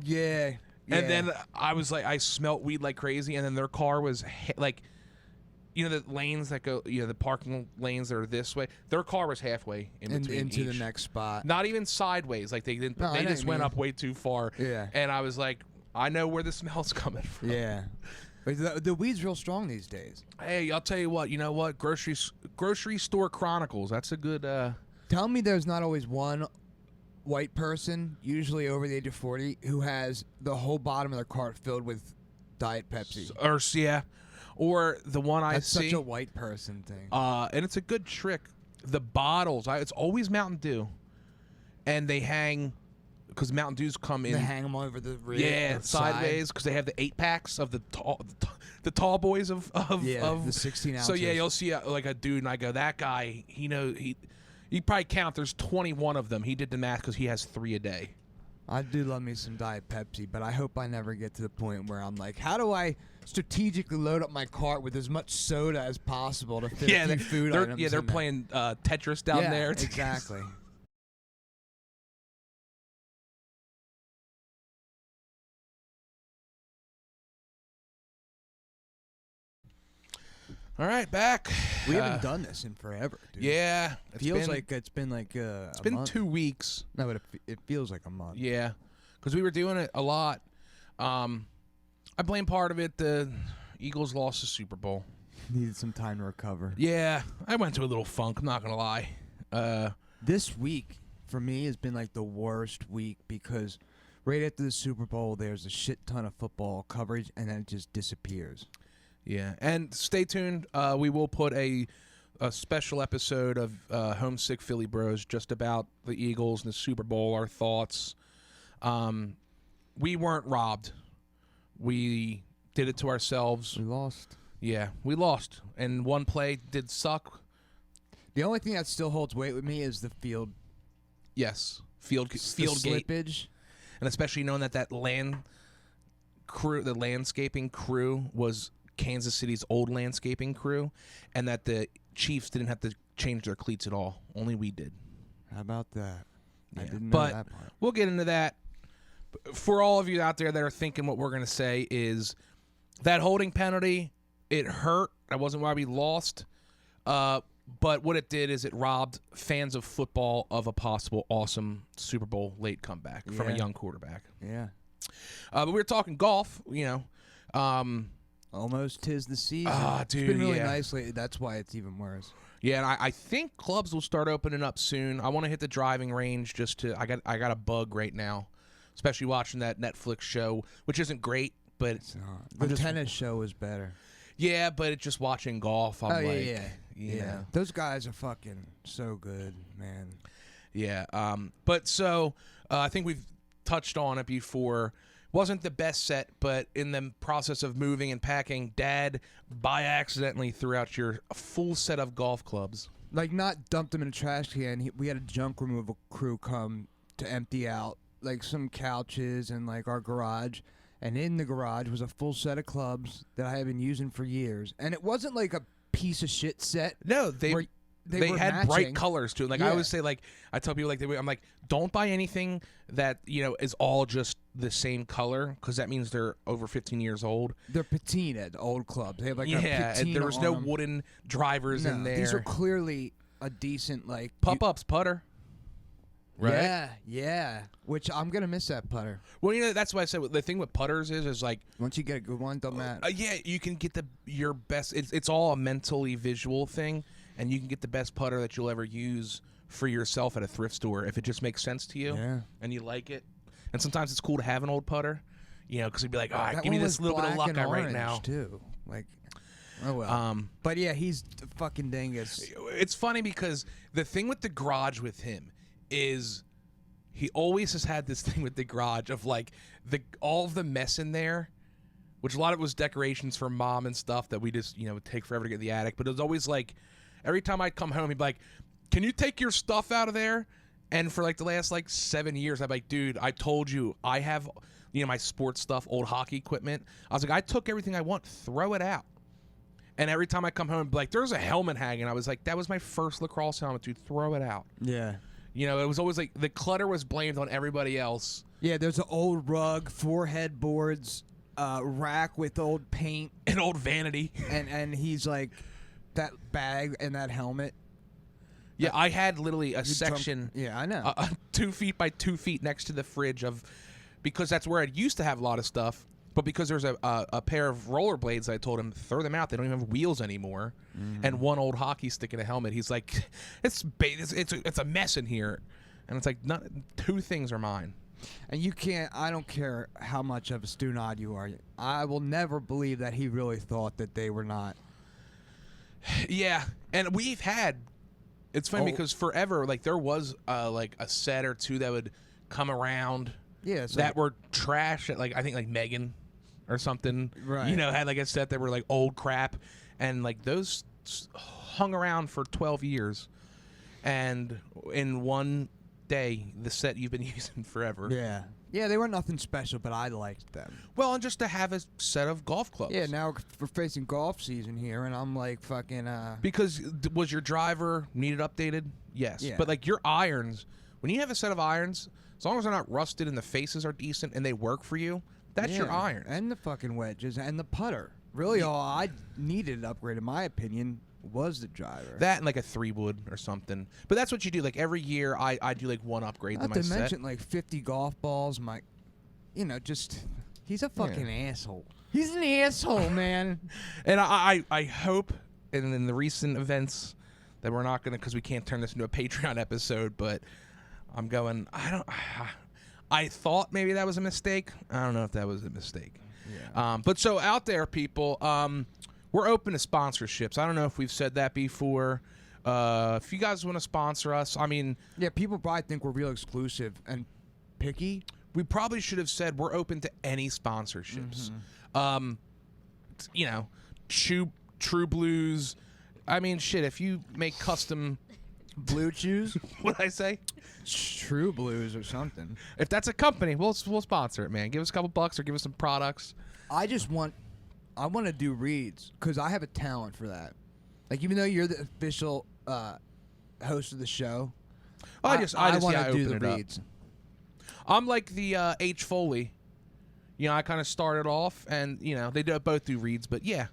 Yeah.
And then I was like, I smelt weed like crazy. And then their car was like, you know, the lanes that go, you know, the parking lanes that are this way. Their car was halfway in between
into the
each.
next spot.
Not even sideways. Like they didn't.
No, I
they
know
just
what you
went
mean.
up way too far.
Yeah.
And I was like, I know where the smell's coming from.
Yeah. Like, the weed's real strong these days.
Hey, I'll tell you what. You know what? Grocery Store Chronicles. That's a good.
Tell me there's not always one white person, usually over the age of 40, who has the whole bottom of their cart filled with Diet Pepsi.
Or the one I
That's
see.
such a white person thing.
And it's a good trick. The bottles, it's always Mountain Dew, and they hang because Mountain Dews come in.
They hang them over the rim.
Yeah, sideways because they have the 8-packs of the tall boys of
the 16 ounces.
So yeah, you'll see like a dude, and I go, that guy, you probably count. There's 21 of them. He did the math because he has 3 a day.
I do love me some Diet Pepsi, but I hope I never get to the point where I'm like, how do I strategically load up my cart with as much soda as possible to fit a few food items?
Yeah, they're playing Tetris down there.
Exactly.
All right, back.
We haven't done this in forever, dude.
Yeah,
Feels like it's been like
it's been
month.
2 weeks.
No, but it feels like a month.
Yeah, because we were doing it a lot. I blame part of it. The Eagles lost the Super Bowl.
Needed some time to recover.
Yeah, I went to a little funk. I'm not gonna lie.
This week for me has been like the worst week because right after the Super Bowl, there's a shit ton of football coverage, and then it just disappears.
Yeah, and stay tuned. We will put a special episode of Homesick Philly Bros just about the Eagles and the Super Bowl, our thoughts. We weren't robbed. We did it to ourselves.
We lost.
Yeah, we lost. And one play did suck.
The only thing that still holds weight with me is the field.
Yes, field gate.
Slippage.
And especially knowing that land crew, the landscaping crew was Kansas City's old landscaping crew, and that the Chiefs didn't have to change their cleats at all. Only we did.
How about that?
Yeah.
I didn't know
but
that part.
We'll get into that. For all of you out there that are thinking what we're going to say is that holding penalty, it hurt. That wasn't why we lost. But what it did is it robbed fans of football of a possible awesome Super Bowl late comeback from a young quarterback.
Yeah.
But we were talking golf,
Almost 'tis the season.
Dude,
it's been really nice lately. That's why it's even worse.
Yeah, and I think clubs will start opening up soon. I want to hit the driving range just to. I got a bug right now, especially watching that Netflix show, which isn't great, but
it's not. The tennis show is better.
Yeah, but it's just watching golf. I'm
yeah. Those guys are fucking so good, man.
Yeah. But so I think we've touched on it before. Wasn't the best set, but in the process of moving and packing, Dad by accidentally threw out your full set of golf clubs.
Like, not dumped them in a trash can. We had a junk removal crew come to empty out like some couches and like our garage. And in the garage was a full set of clubs that I have been using for years. And it wasn't like a piece of shit set.
No, they had
matching.
bright colors too. Like I always say, like I tell people, I'm like, don't buy anything that is all just the same color because that means they're over 15 years old.
They're patina, the old clubs. They have like a patina
and there was no
them.
wooden drivers in there.
These are clearly a decent like
Pup-ups putter. Right?
Yeah. Which I'm gonna miss that putter.
Well, that's why I said the thing with putters is like
once you get a good one, don't matter.
Yeah, you can get your best. It's all a mentally visual thing. And you can get the best putter that you'll ever use for yourself at a thrift store if it just makes sense to you and you like it. And sometimes it's cool to have an old putter, because you'd be like, all right, give me this little bit of luck right now.
Too. Like, oh well. But yeah, he's a fucking dingus.
It's funny because the thing with the garage with him is he always has had this thing with the garage of like all of the mess in there, which a lot of it was decorations for Mom and stuff that we just would take forever to get in the attic. But it was always like, every time I'd come home, he'd be like, can you take your stuff out of there? And for like the last 7 years, I'd be like, dude, I told you I have, my sports stuff, old hockey equipment. I was like, I took everything I want, throw it out. And every time I come home, I'd be like, there's a helmet hanging. I was like, that was my first lacrosse helmet, dude, throw it out.
Yeah.
It was always like the clutter was blamed on everybody else.
Yeah, there's an old rug, 4 headboards, rack with old paint.
An old vanity.
And he's like, that bag and that helmet.
Yeah, I had literally a section.
Yeah, I know.
2 feet by 2 feet next to the fridge because that's where I used to have a lot of stuff. But because there's a pair of rollerblades, I told him throw them out. They don't even have wheels anymore. And one old hockey stick in a helmet. He's like, it's a mess in here, and it's like two things are mine.
And you can't. I don't care how much of a student you are. I will never believe that he really thought that they were not.
Yeah, and we've had. It's funny because forever, like there was like a set or two that would come around.
Yeah, so
that were trash. Like I think like Megan or something.
Right.
You know, had like a set that were like old crap, and like those hung around for 12 years, and in one day, the set you've been using forever.
Yeah. Yeah, they were nothing special, but I liked them.
Well, and just to have a set of golf clubs.
Yeah, now we're facing golf season here, and I'm like fucking.
Because was your driver needed updated? Yes.
Yeah.
But like your irons, when you have a set of irons, as long as they're not rusted and the faces are decent and they work for you, that's your iron.
And the fucking wedges and the putter. Really, all I needed to upgrade, in my opinion, was the driver.
That and like a 3-wood or something. But that's what you do. Like every year, I do like one upgrade to my set.
Not to mention like 50 golf balls. Just he's a fucking asshole. He's an asshole, man.
And I hope, and in the recent events, that we're not gonna, because we can't turn this into a Patreon episode. But I'm going. I thought maybe that was a mistake. I don't know if that was a mistake.
Yeah.
But so out there, people. We're open to sponsorships. I don't know if we've said that before. If you guys want to sponsor us, I mean...
Yeah, people probably think we're real exclusive and picky.
We probably should have said we're open to any sponsorships. You know, True Blues. I mean, shit, if you make custom...
Blue Chews?
What'd I say?
True Blues or something.
If that's a company, we'll sponsor it, man. Give us a couple bucks or give us some products.
I want to do reads because I have a talent for that. Like, even though you're the official host of the show, I want to do the reads.
I'm like the H. Foley. You know, I kind of started off, and, you know, they both do reads, but yeah,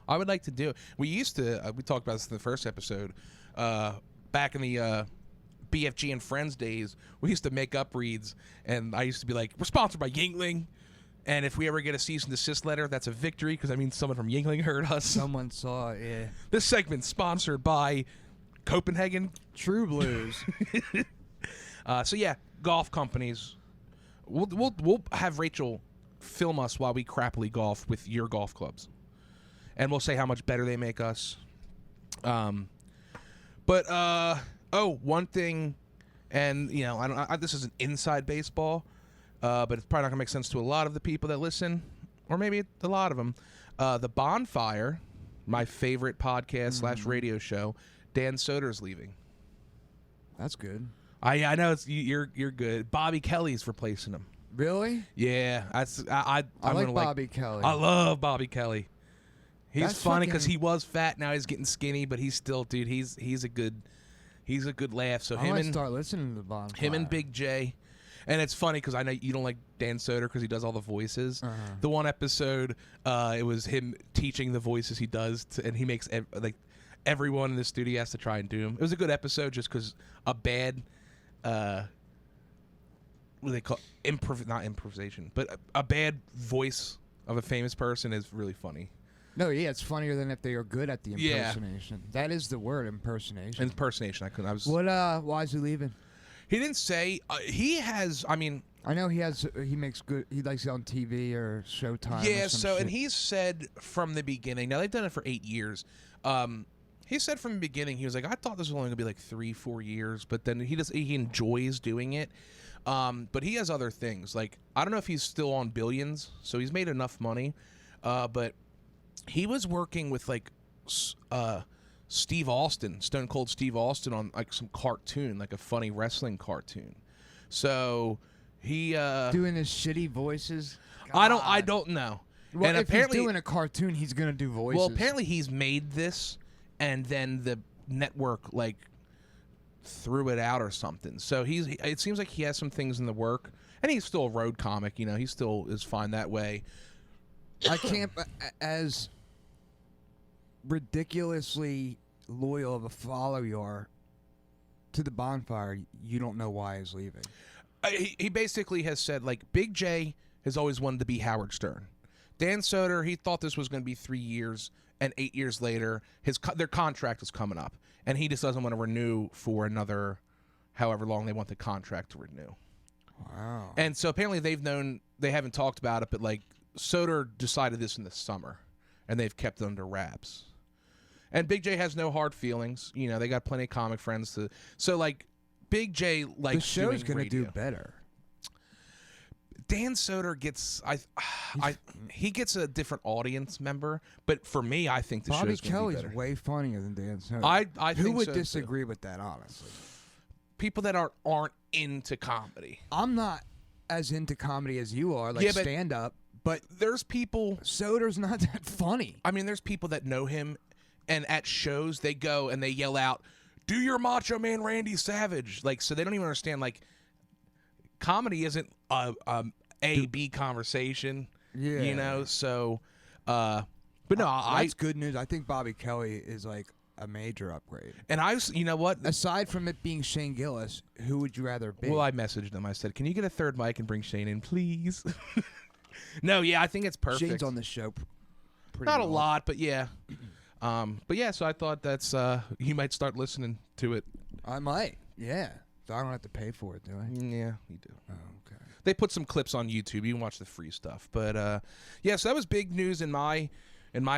I would like to do it. We used to, we talked about this in the first episode, back in the BFG and Friends days, we used to make up reads, and I used to be like, we're sponsored by Yingling. And if we ever get a cease and desist letter, that's a victory because that means someone from Yingling heard us.
Someone saw it, yeah.
This segment's sponsored by Copenhagen
True Blues.
So yeah, golf companies. We'll have Rachel film us while we crappily golf with your golf clubs, and we'll say how much better they make us. But one thing, and you know, this isn't inside baseball. But it's probably not going to make sense to a lot of the people that listen, or maybe a lot of them. The Bonfire, my favorite podcast / radio show, Dan Soder's leaving.
That's good.
I know you're good. Bobby Kelly's replacing him.
Really?
Yeah, I
like Bobby Kelly.
I love Bobby Kelly. He's funny because
fucking...
he was fat, now he's getting skinny, but he's still, dude. He's a good laugh. So
I might start listening to the Bonfire.
Him and Big J. And it's funny because I know you don't like Dan Soder because he does all the voices. The one episode, it was him teaching the voices he does, and he makes everyone in the studio has to try and do them. It was a good episode just because a bad, what do they call not improvisation, but a bad voice of a famous person is really funny.
No, yeah, it's funnier than if they are good at the impersonation. Yeah. That is the word, impersonation.
Impersonation.
Why is he leaving?
He didn't say. He has. I mean,
I know he has. He makes good. He likes it on TV or Showtime.
Yeah.
Or some shit.
And he's said from the beginning. Now they've done it for 8 years. He said from the beginning he was like, I thought this was only gonna be like 3-4 years, but then he enjoys doing it. But he has other things. Like I don't know if he's still on Billions, so he's made enough money. But he was working with like Steve Austin, Stone Cold Steve Austin, on like some cartoon, like a funny wrestling cartoon. So he
doing his shitty voices.
God. I don't know.
Well,
and
if
apparently
he's doing a cartoon, he's gonna do voices.
Well, apparently he's made this, and then the network like threw it out or something. So it seems like he has some things in the work, and he's still a road comic. You know, he still is fine that way.
I can't as ridiculously loyal of a follower you are to the Bonfire, you don't know why he's leaving.
He basically has said, like, Big J has always wanted to be Howard Stern. Dan Soder, he thought this was going to be 3 years, and 8 years later, their contract is coming up, and he just doesn't want to renew for another however long they want the contract to renew.
Wow.
And so apparently they haven't talked about it, but like Soder decided this in the summer, and they've kept it under wraps. And Big J has no hard feelings. You know, they got plenty of comic friends to. So like, Big J likes
the show's
going to
do better.
Dan Soder gets he gets a different audience member, but for me, I think the
Bobby
show's going to be
Kelly's
better.
way funnier than Dan Soder.
I
Who
think
would
so,
disagree with that, honestly?
People that aren't into comedy.
I'm not as into comedy as you are, like stand up, but
there's people.
Soder's not that funny.
I mean, there's people that know him, and at shows they go and they yell out, "Do your Macho Man Randy Savage!" Like, so they don't even understand. Like, comedy isn't a B conversation.
Yeah,
you know. So, but no,
that's good news. I think Bobby Kelly is like a major upgrade.
And you know what?
Aside from it being Shane Gillis, who would you rather be?
Well, I messaged him. I said, "Can you get a third mic and bring Shane in, please?" No, yeah, I think it's perfect.
Shane's on the show.
Not a lot, but yeah. But yeah, so I thought that's you might start listening to it.
I might, yeah. So I don't have to pay for it, do I?
Yeah, you do.
Oh, okay.
They put some clips on YouTube. You can watch the free stuff. But yeah, so that was big news in my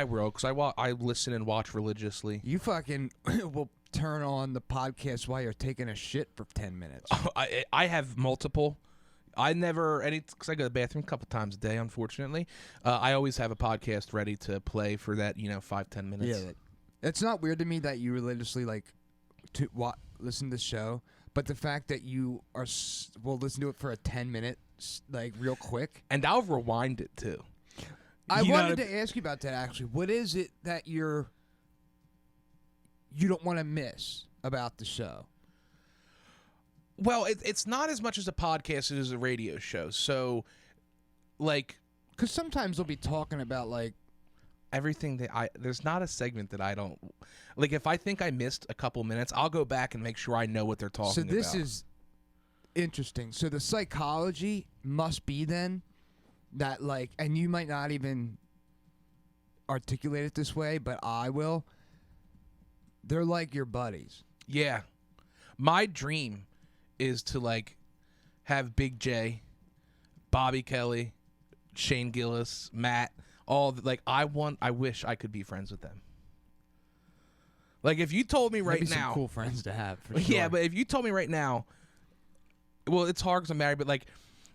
world because I listen and watch religiously.
You fucking will turn on the podcast while you're taking a shit for 10 minutes.
I have multiple. I never because I go to the bathroom a couple times a day. Unfortunately, I always have a podcast ready to play for that 5-10 minutes.
Yeah, it's not weird to me that you religiously like to listen to the show, but the fact that you will listen to it for a 10-minute like real quick,
and I'll rewind it too.
I wanted to ask you about that actually. What is it that you don't want to miss about the show?
Well, it's not as much as a podcast as it is a radio show. So, like,
because sometimes they'll be talking about like
everything that there's not a segment that I don't like. If I think I missed a couple minutes, I'll go back and make sure I know what they're talking about.
So this is interesting. So the psychology must be then that like, and you might not even articulate it this way, but I will. They're like your buddies.
Yeah. My dream is to like have Big J, Bobby Kelly, Shane Gillis, Matt, I wish I could be friends with them. Like if you told me right now,
some cool friends to have. For sure.
Yeah, but if you told me right now, well, it's hard because I'm married, but like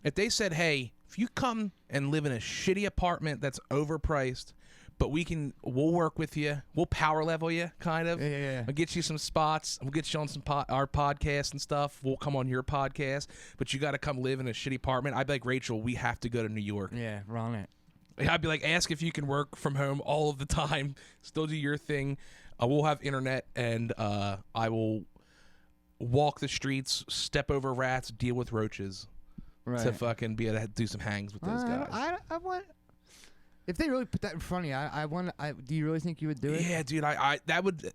if they said, hey, if you come and live in a shitty apartment that's overpriced, but we'll work with you. We'll power level you, kind of.
Yeah.
I'll get you some spots. We'll get you on some our podcast and stuff. We'll come on your podcast, but you got to come live in a shitty apartment. I'd be like, Rachel, we have to go to New York.
Yeah, run it.
I'd be like, ask if you can work from home all of the time. Still do your thing. We'll have internet, and I will walk the streets, step over rats, deal with roaches, to fucking be able to do some hangs with those guys.
I want. If they really put that in front of you, do you really think you would do it?
Yeah, dude. That would.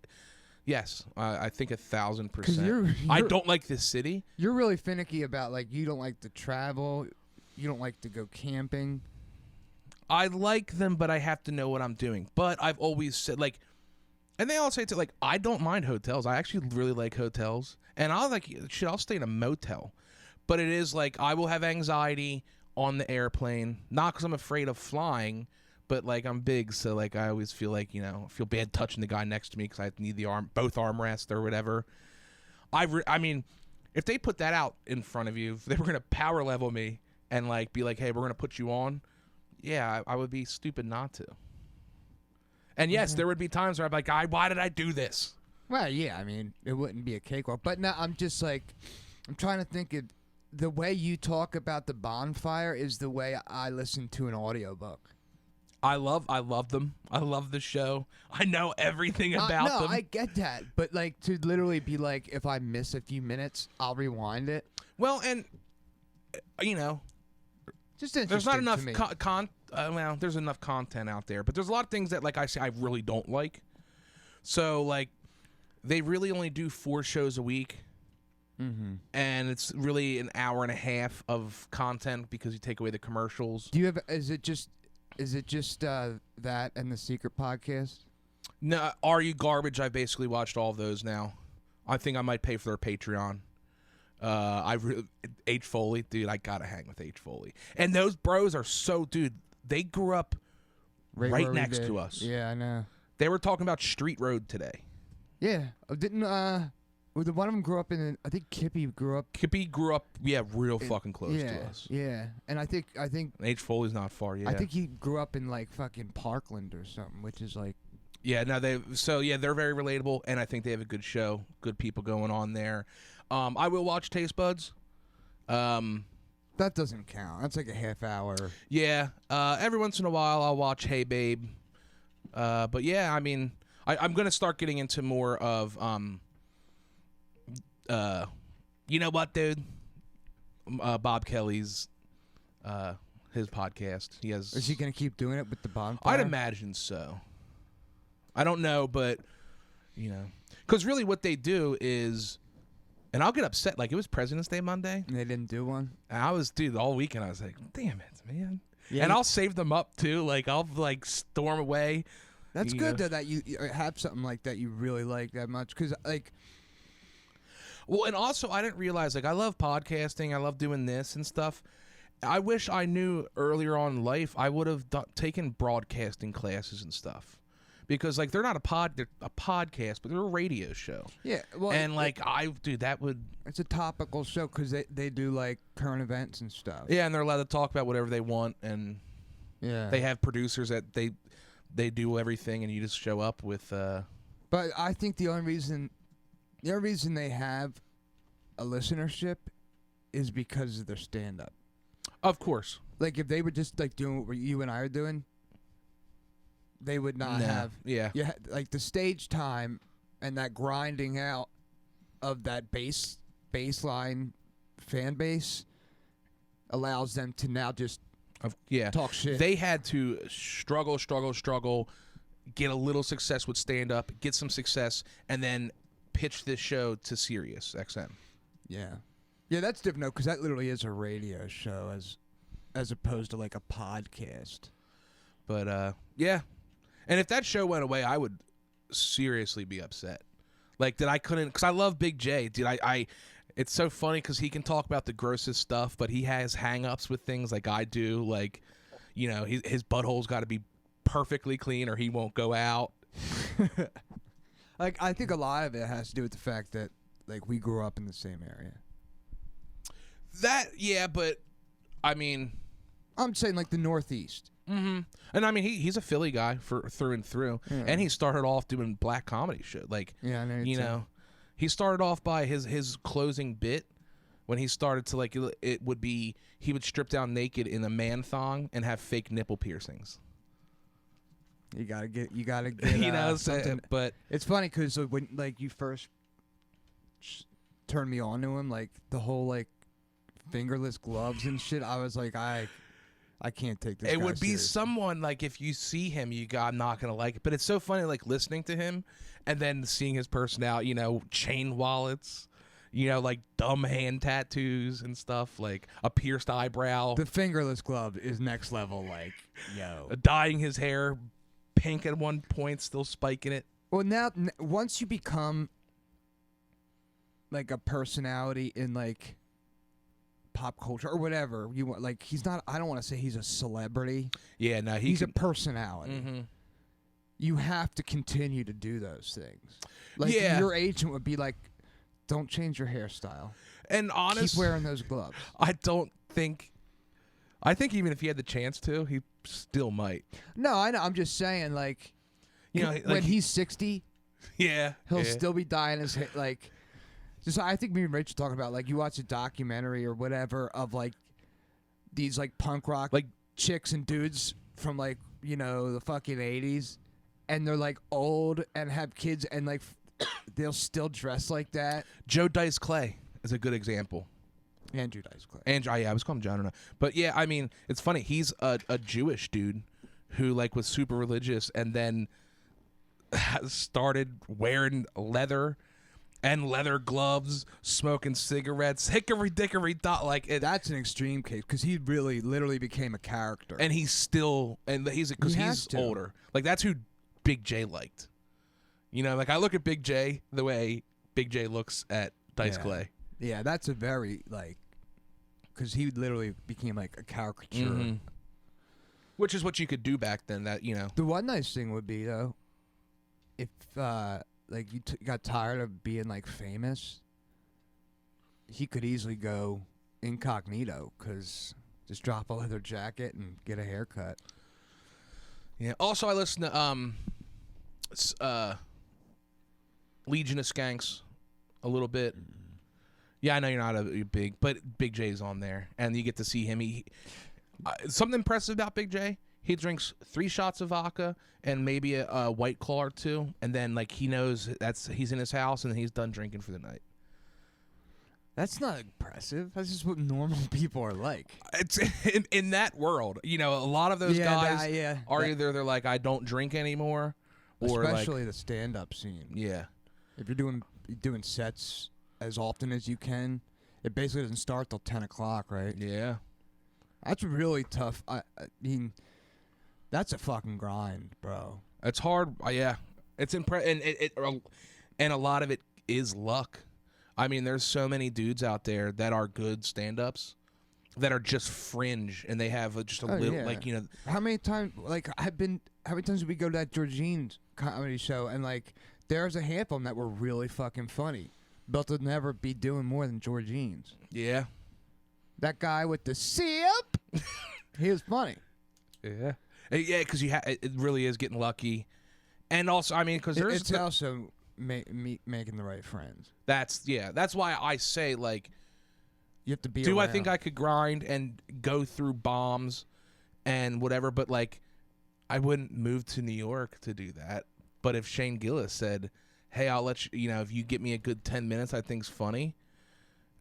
Yes, I think 1,000%.
You're
I don't like this city.
You're really finicky about like you don't like to travel, you don't like to go camping.
I like them, but I have to know what I'm doing. But I've always said like, and they all say to like, I don't mind hotels. I actually really like hotels, and I'll stay in a motel. But it is like I will have anxiety on the airplane, not because I'm afraid of flying. But like I'm big, so like I always feel like I feel bad touching the guy next to me because I need both armrests or whatever. I mean, if they put that out in front of you, if they were gonna power level me and like be like, hey, we're gonna put you on, yeah, I would be stupid not to. And yes, there would be times where I'm like, why did I do this?
Well, yeah, I mean, it wouldn't be a cakewalk. But now I'm just like, I'm trying to think of the way you talk about the bonfire is the way I listen to an audiobook.
I love them. I love the show. I know everything about them.
No, I get that. But like to literally be like, if I miss a few minutes, I'll rewind it.
Well, and
just interesting.
there's not enough
to me.
there's enough content out there, but there's a lot of things that like I say I really don't like. So like they really only do 4 shows a week.
Mm-hmm.
And it's really an hour and a half of content because you take away the commercials.
Is it just Is it just that and the Secret podcast?
No, Are You Garbage? I basically watched all of those now. I think I might pay for their Patreon. H. Foley, dude, I gotta hang with H. Foley. And those bros are so, dude, they grew up right next to us.
Yeah, I know.
They were talking about Street Road today.
Yeah, didn't well, the one of them grew up in? I think Kippy grew up.
Kippy grew up, real fucking close to us.
Yeah, and I think
H. Foley's not far yet.
I think he grew up in like fucking Parkland or something, which is like.
Yeah, no, they're very relatable, and I think they have a good show, good people going on there. I will watch Taste Buds.
That doesn't count. That's like a half hour.
Yeah, every once in a while I'll watch Hey Babe. But yeah, I mean, I'm gonna start getting into more of you know what, dude? Bob Kelly's his podcast. He has.
Is he gonna keep doing it with the bonfire?
I'd imagine so. I don't know, but because really what they do is, and I'll get upset. Like it was President's Day Monday,
and they didn't do one.
And I was, dude, all weekend I was like, damn it, man.
Yeah,
and I'll save them up too. Like I'll like storm away.
That's good though that you have something like that you really like that much, because like.
Well, and also I didn't realize, like, I love podcasting. I love doing this and stuff. I wish I knew earlier on in life I would have taken broadcasting classes and stuff. Because, like, they're not they're a podcast, but they're a radio show.
Yeah, well,
and like that would.
It's a topical show because they do like current events and stuff.
Yeah, and they're allowed to talk about whatever they want, and they have producers that they do everything, and you just show up with.
But I think the only reason they have a listenership is because of their stand-up.
Of course.
Like if they were just like doing what you and I are doing. They would not have.
Yeah.
Like the stage time and that grinding out of that baseline fan base allows them to now just talk shit.
They had to struggle, get a little success with stand up, get some success, and then pitch this show to Sirius XM.
Yeah. Yeah, that's different though, because that literally is a radio show as opposed to like a podcast.
But yeah. And if that show went away, I would seriously be upset. Like that I couldn't, because I love Big J, dude. It's so funny because he can talk about the grossest stuff, but he has hang-ups with things like I do. Like, his butthole's got to be perfectly clean or he won't go out.
Like I think a lot of it has to do with the fact that like we grew up in the same area.
But I mean,
I'm saying like the Northeast.
Mm-hmm. And I mean, he's a Philly guy through and through, and he started off doing black comedy shit. Like, he started off by his closing bit when he started to like it would be he would strip down naked in a man thong and have fake nipple piercings.
You gotta get
something. But
it's funny because when like you first turned me on to him, like the whole like fingerless gloves and shit, I was like I can't take this.
It would be
serious.
someone like if you see him, I'm not gonna like it. But it's so funny, like listening to him and then seeing his personality. Chain wallets, like dumb hand tattoos and stuff, like a pierced eyebrow.
The fingerless glove is next level. Like,
dyeing his hair pink at one point, still spiking it.
Well, now once you become like a personality in like pop culture or whatever you want, like he's not. I don't want to say he's a celebrity.
Yeah, no,
he's a personality.
Mm-hmm.
You have to continue to do those things. Like your agent would be like, "Don't change your hairstyle."
And honestly,
keep wearing those gloves.
I think even if he had the chance to, he still might.
No, I know. I'm just saying, like, when he's 60, he'll still be dyeing his hair. Like, just I think me and Rachel talking about, like, you watch a documentary or whatever of like these like punk rock like chicks and dudes from like the fucking 80s, and they're like old and have kids and like they'll still dress like that.
Joe Dice Clay is a good example.
Andrew Dice Clay.
I was calling him John. I don't know. But yeah, I mean, it's funny. He's a Jewish dude who like was super religious and then started wearing leather and leather gloves, smoking cigarettes, hickory dickory dot. Like
That's an extreme case because he really, literally became a character.
and he's still, and because
He has
he's
to.
older. Like that's who Big J liked. You know, like I look at Big J the way Big J looks at Dice
Yeah.
Clay.
Yeah, that's a very because he literally became like a caricature.
Mhm. Which is what you could do back then. That
The one nice thing would be though, if you got tired of being like famous, he could easily go incognito because just drop a leather jacket and get a haircut.
Yeah. Also, I listen to Legion of Skanks a little bit. Yeah, I know you're not a big, but Big J's on there, and you get to see him. Something impressive about Big J. He drinks 3 shots of vodka and maybe a White Claw or 2, and then like he knows he's in his house and he's done drinking for the night.
That's not impressive. That's just what normal people are like.
It's in that world, a lot of those guys are either they're like I don't drink anymore, or
especially the stand-up scene.
Yeah.
If you're doing sets as often as you can, it basically doesn't start till 10 o'clock, right?
Yeah.
That's really tough. I mean, that's a fucking grind, bro.
It's hard. Yeah. It's and a lot of it is luck. I mean, there's so many dudes out there that are good stand-ups that are just fringe, and they have just a little,
yeah. How many times, how many times did we go to that Georgine's comedy show, and, there's a handful of them that were really fucking funny, but they'll never be doing more than Georgine's.
Yeah.
That guy with the sip, he was funny.
Yeah. Yeah, because it really is getting lucky. And also, I mean, because
it's also making the right friends.
That's why I say,
you have to be
do
around.
I think I could grind and go through bombs and whatever, but, I wouldn't move to New York to do that. But if Shane Gillis said, hey, I'll let you, if you get me a good 10 minutes I think's funny,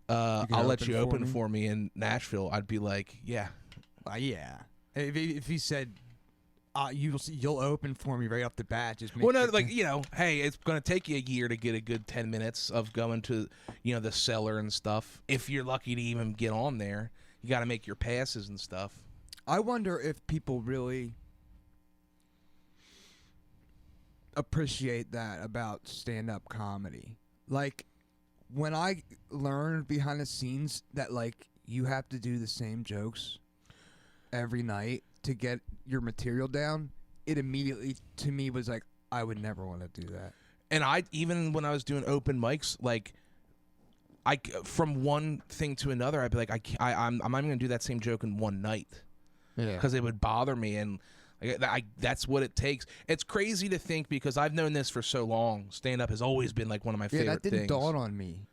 I'll let you open for me in Nashville, I'd be like, yeah.
Yeah. If he said, you'll open for me right off the bat, just make
hey, it's going to take you a year to get a good 10 minutes of going to, the cellar and stuff. If you're lucky to even get on there, you got to make your passes and stuff.
I wonder if people really appreciate that about stand-up comedy. When I learned behind the scenes that, you have to do the same jokes every night to get your material down, it immediately, to me, was like, I would never want to do that.
And even when I was doing open mics, from one thing to another, I'd be like, I'm not even going to do that same joke in one night.
Yeah.
Because it would bother me, and that's what it takes. It's crazy to think, because I've known this for so long. Stand-up has always been, one of my favorite things.
Yeah, that didn't dawn on me.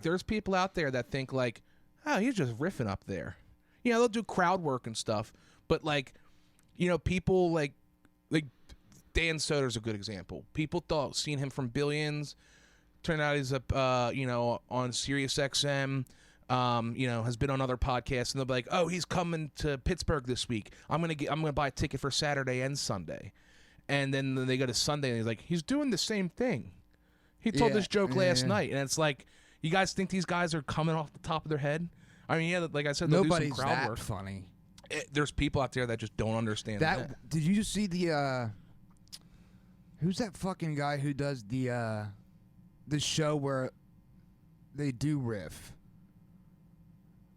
There's people out there that think, oh, he's just riffing up there. They'll do crowd work and stuff, but people like Dan Soder's a good example. People seen him from Billions. Turned out he's on Sirius XM. Has been on other podcasts, and they'll be like, oh, he's coming to Pittsburgh this week. I'm gonna buy a ticket for Saturday and Sunday, and then they go to Sunday, and he's like, he's doing the same thing. He told this joke last night, and it's like, you guys think these guys are coming off the top of their head? I mean, yeah, like I said, they'll
nobody's
do some crowd
that
work.
funny.
There's people out there that just don't understand that.
Did you see the who's that fucking guy who does the show where they do riff?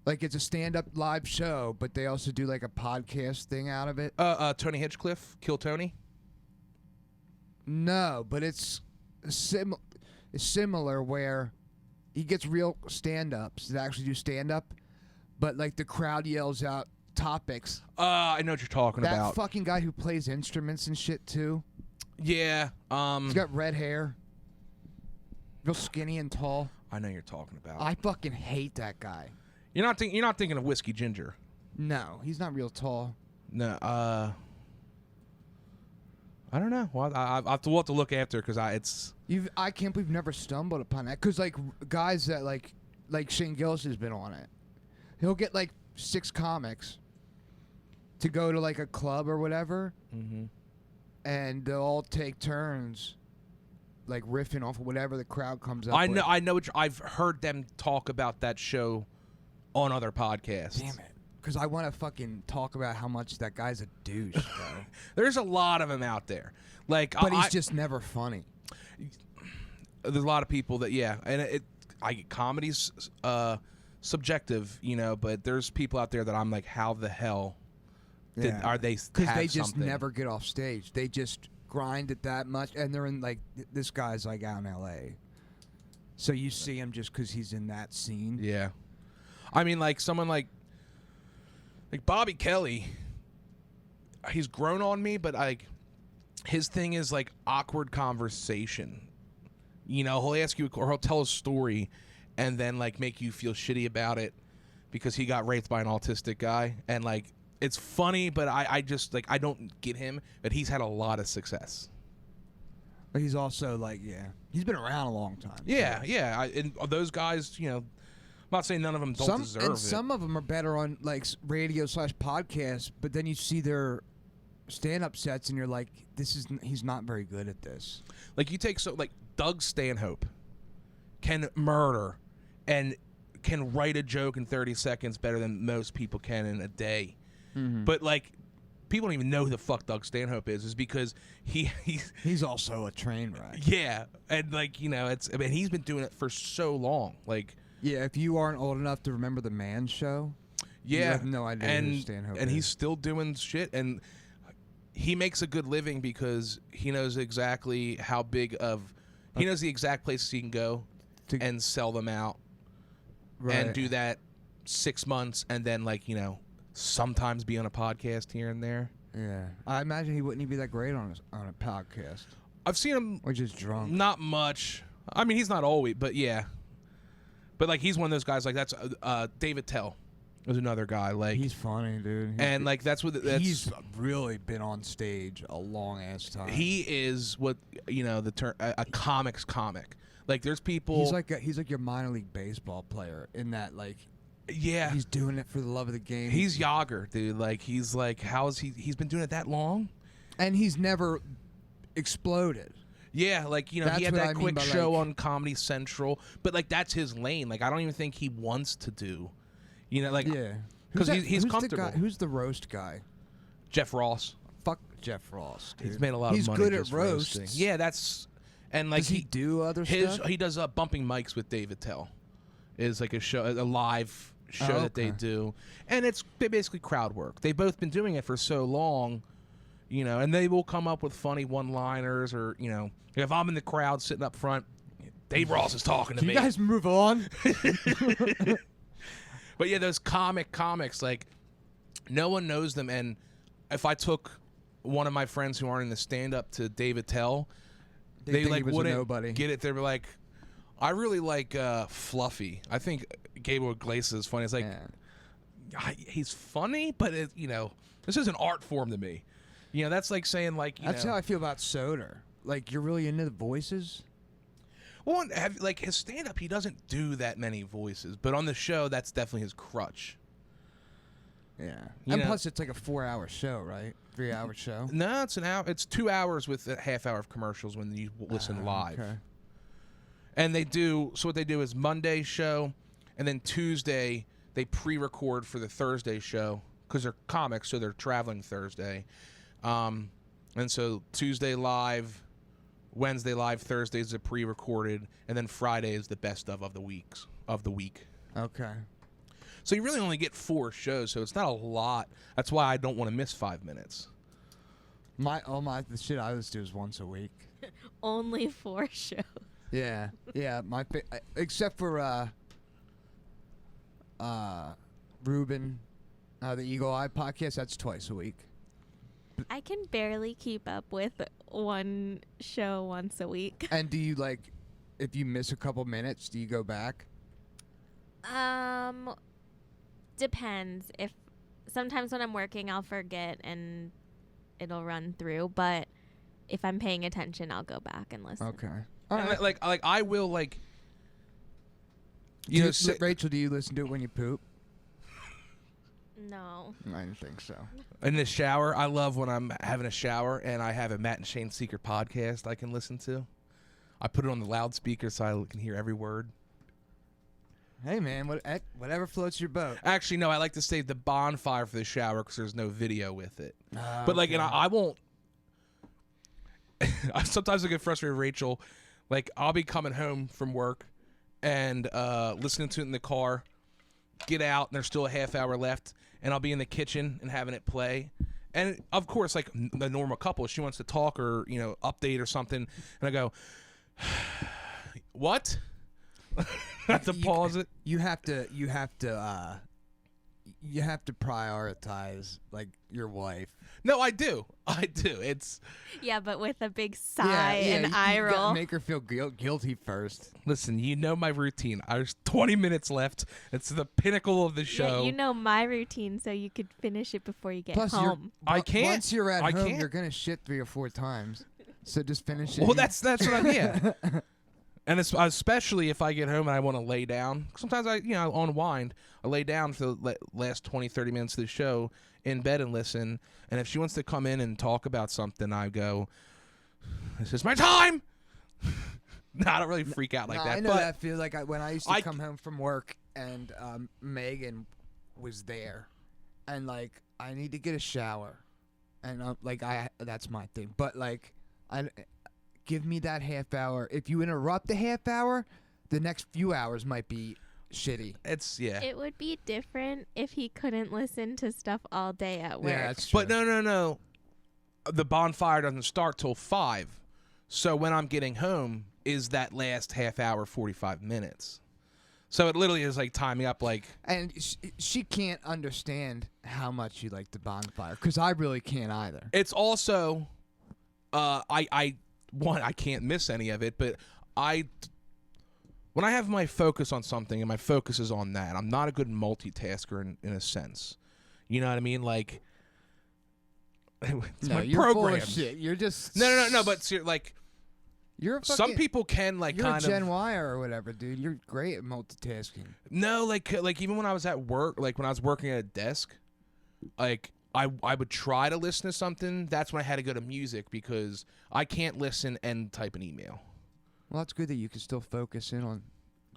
It's a stand-up live show, but they also do a podcast thing out of it.
Tony Hitchcliffe, Kill Tony.
No, but it's similar where he gets real stand-ups that actually do stand-up, but the crowd yells out topics.
I know what you're talking about.
That fucking guy who plays instruments and shit too.
Yeah.
He's got red hair, real skinny and tall.
I know you're talking about.
I fucking hate that guy.
You're not thinking of Whiskey Ginger.
No, he's not real tall.
No. I don't know. Well, we'll have to look after, because
I can't believe you've never stumbled upon that. Because guys that like Shane Gillis has been on it. He'll get 6 comics to go to a club or whatever, and they'll all take turns like riffing off of whatever the crowd comes up
I know.
with.
I know. I've heard them talk about that show on other podcasts.
Damn it. Because I want to fucking talk about how much that guy's a douche, bro.
There's a lot of them out there. Like,
But he's just never funny.
There's a lot of people that, yeah, and comedy's subjective, you know, but there's people out there that I'm like, how the hell are they?
Because they just
something?
never get off stage. They just grind it that much, and they're in like this guy's like out in L.A. So you see him just because he's in that scene.
Yeah, I mean, like someone like Bobby Kelly. He's grown on me, but like his thing is like awkward conversation. You know, he'll ask you, or he'll tell a story, and then like make you feel shitty about it because he got raped by an autistic guy, and like it's funny, but I just like I don't get him. But he's had a lot of success.
But he's also like, he's been around a long time.
Yeah, yeah, and those guys, you know, I'm not saying none of them don't deserve it.
Some of them are better on like radio/podcasts, but then you see their stand-up sets, and you're like, he's not very good at this.
Like you take like Doug Stanhope can murder and can write a joke in 30 seconds better than most people can in a day. Mm-hmm. But like people don't even know who the fuck Doug Stanhope is because
he's also a train wreck.
Yeah, and like, you know, he's been doing it for so long. Like,
yeah, if you aren't old enough to remember the Man Show,
yeah,
you have no idea who Stanhope is.
And he's still doing shit, and he makes a good living because he knows exactly how big of he knows the exact places he can go and sell them out, and do that 6 months, and then like, you know, sometimes be on a podcast here and there.
Yeah, I imagine he wouldn't be that great on a podcast.
I've seen him,
or just drunk.
Not much. I mean, he's not always, but yeah. But like, he's one of those guys. Like that's David Tell was another guy. Like
he's funny, dude.
And like that's
he's really been on stage a long ass time.
He is what, you know, the term a comic's comic. Like there's people.
He's like your minor league baseball player in that, like.
Yeah,
he's doing it for the love of the game.
He's Yager, dude. Like he's like, how is he? He's been doing it that long,
and he's never exploded.
Yeah, like, you know, he had that quick show on Comedy Central, but like that's his lane. Like I don't even think he wants to do, you know, like because he's comfortable.
Who's the roast guy?
Jeff Ross.
Fuck Jeff Ross, dude.
He's made a lot of money.
He's good at
roasts.
roasting.
Yeah, that's and like
does he do other stuff?
He does bumping mics with David Tell. Is like a live show that they do, and it's basically crowd work. They've both been doing it for so long, you know, and they will come up with funny one-liners, or, you know, if I'm in the crowd sitting up front, Dave Ross is talking to me.
You guys move on.
But yeah, those comics, like no one knows them, and if I took one of my friends who aren't in the stand-up to David Tell, they like wouldn't get it. They'd be like, I really like Fluffy. I think Gabriel Iglesias is funny. It's like, he's funny, but you know, this is an art form to me. You know, that's like saying like,
that's how I feel about Soder. Like, you're really into the voices.
Well, like his stand-up, he doesn't do that many voices, but on the show, that's definitely his crutch.
Yeah, and plus it's like a 4-hour show, right? 3-hour show.
No, it's an hour. It's 2 hours with a half hour of commercials when you listen live.
Okay.
And they do, so what they do is Monday show, and then Tuesday they pre-record for the Thursday show because they're comics, so they're traveling Thursday. And so Tuesday live, Wednesday live, Thursday is a pre-recorded, and then Friday is the best of the week.
Okay.
So you really only get 4 shows, so it's not a lot. That's why I don't want to miss 5 minutes.
The shit I always do is once a week.
Only 4 shows.
Yeah, except for Ruben, the Eagle Eye podcast. That's twice a week.
I can barely keep up with one show once a week.
And do you, like, if you miss a couple minutes, do you go back?
Depends. If sometimes when I'm working, I'll forget and it'll run through. But if I'm paying attention, I'll go back and listen.
Okay.
And like I will, like,
Rachel, do you listen to it when you poop?
No.
I didn't think so.
In the shower, I love when I'm having a shower and I have a Matt and Shane Secret podcast I can listen to. I put it on the loudspeaker so I can hear every word.
Hey man, whatever floats your boat.
Actually, no, I like to save the bonfire for the shower because there's no video with it. But like, and I won't. Sometimes I get frustrated with Rachel. Like, I'll be coming home from work and listening to it in the car. Get out, and there's still a half hour left, and I'll be in the kitchen and having it play. And of course, like the normal couple, she wants to talk or update or something, and I go, "What?" I have to pause it.
You have to prioritize like your wife.
No, I do. It's
Yeah, but with a big sigh and eye
You gotta
roll.
make her feel guilty first.
listen. You know my routine. There's 20 minutes left. It's the pinnacle of the
Yeah,
show.
you know my routine, so you could finish it before you get
Plus,
home.
I can't.
Once you're at
I
home,
can't.
you're gonna shit 3 or 4 times. So just finish it.
Well, that's what yeah. And it's, especially if I get home and I want to lay down. Sometimes I unwind. I lay down for the last 20, 30 minutes of the show in bed and listen. And if she wants to come in and talk about something, I go, "This is my time." No, I don't really freak out like that.
I know
but
that feel like when I used to come home from work and Megan was there, and like I need to get a shower, and that's my thing. But like give me that half hour. If you interrupt the half hour, the next few hours might be shitty.
It would be different if he couldn't listen to stuff all day at work.
Yeah, that's true.
But no. The bonfire doesn't start till 5. So when I'm getting home is that last half hour, 45 minutes. So it literally is like timing up like.
And she can't understand how much you like the bonfire, because I really can't either.
It's also, I can't miss any of it, but when I have my focus on something and my focus is on that, I'm not a good multitasker in a sense. You know what I mean? Like, it's my
you're
program.
full of shit. You're just
No. But like,
you're a
some people can like
you're
kind
a Gen
of.
Y or whatever, dude. You're great at multitasking.
No, like even when I was at work, like when I was working at a desk, like I would try to listen to something. That's when I had to go to music because I can't listen and type an email.
Well, that's good that you can still focus in on.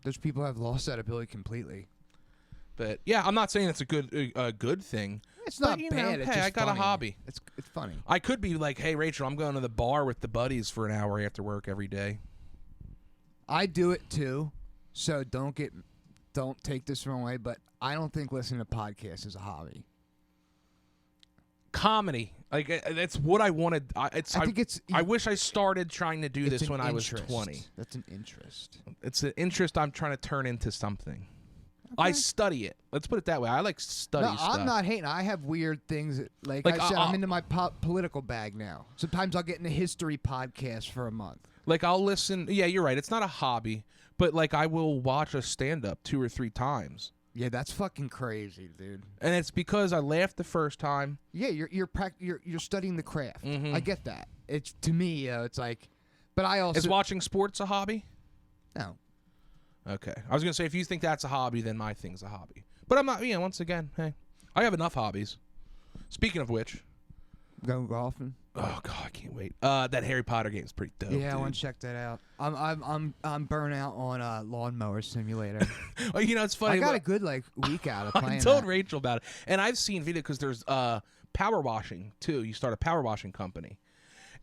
Those people have lost that ability completely.
But yeah, I'm not saying it's a good thing.
It's not
but, you
bad.
know,
It's
hey,
just
I got
funny.
a hobby.
It's funny.
I could be like, "Hey, Rachel, I'm going to the bar with the buddies for an hour after work every day."
I do it too, so don't take this the wrong way, but I don't think listening to podcasts is a hobby.
Comedy, like that's what I wanted. I wish I started trying to do
it's
this
an
when I was
interest.
20.
That's an interest.
It's an interest I'm trying to turn into something.
Okay.
I study it. Let's put it that way. I like study stuff.
I'm not hating. I have weird things. Like I said, I'm into my political bag now. Sometimes I'll get into history podcasts for a month.
Like I'll listen. Yeah, you're right. It's not a hobby, but like I will watch a stand-up 2 or 3 times.
Yeah, that's fucking crazy, dude.
And it's because I laughed the first time.
Yeah, you're studying the craft.
Mhm.
I get that. It's to me, it's like, but I also
Is watching sports a hobby?
no.
Okay. I was going to say, if you think that's a hobby, then my thing's a hobby. But I'm not, once again, hey, I have enough hobbies. Speaking of which.
Go golfing.
Oh, God, I can't wait. That Harry Potter game's pretty dope,
Yeah, I
dude.
want to check that out. I'm burnt out on Lawnmower Simulator.
Oh, it's funny.
I got a
look,
good week out of
I
playing
told
that.
Rachel about it. And I've seen video because there's power washing, too. You start a power washing company.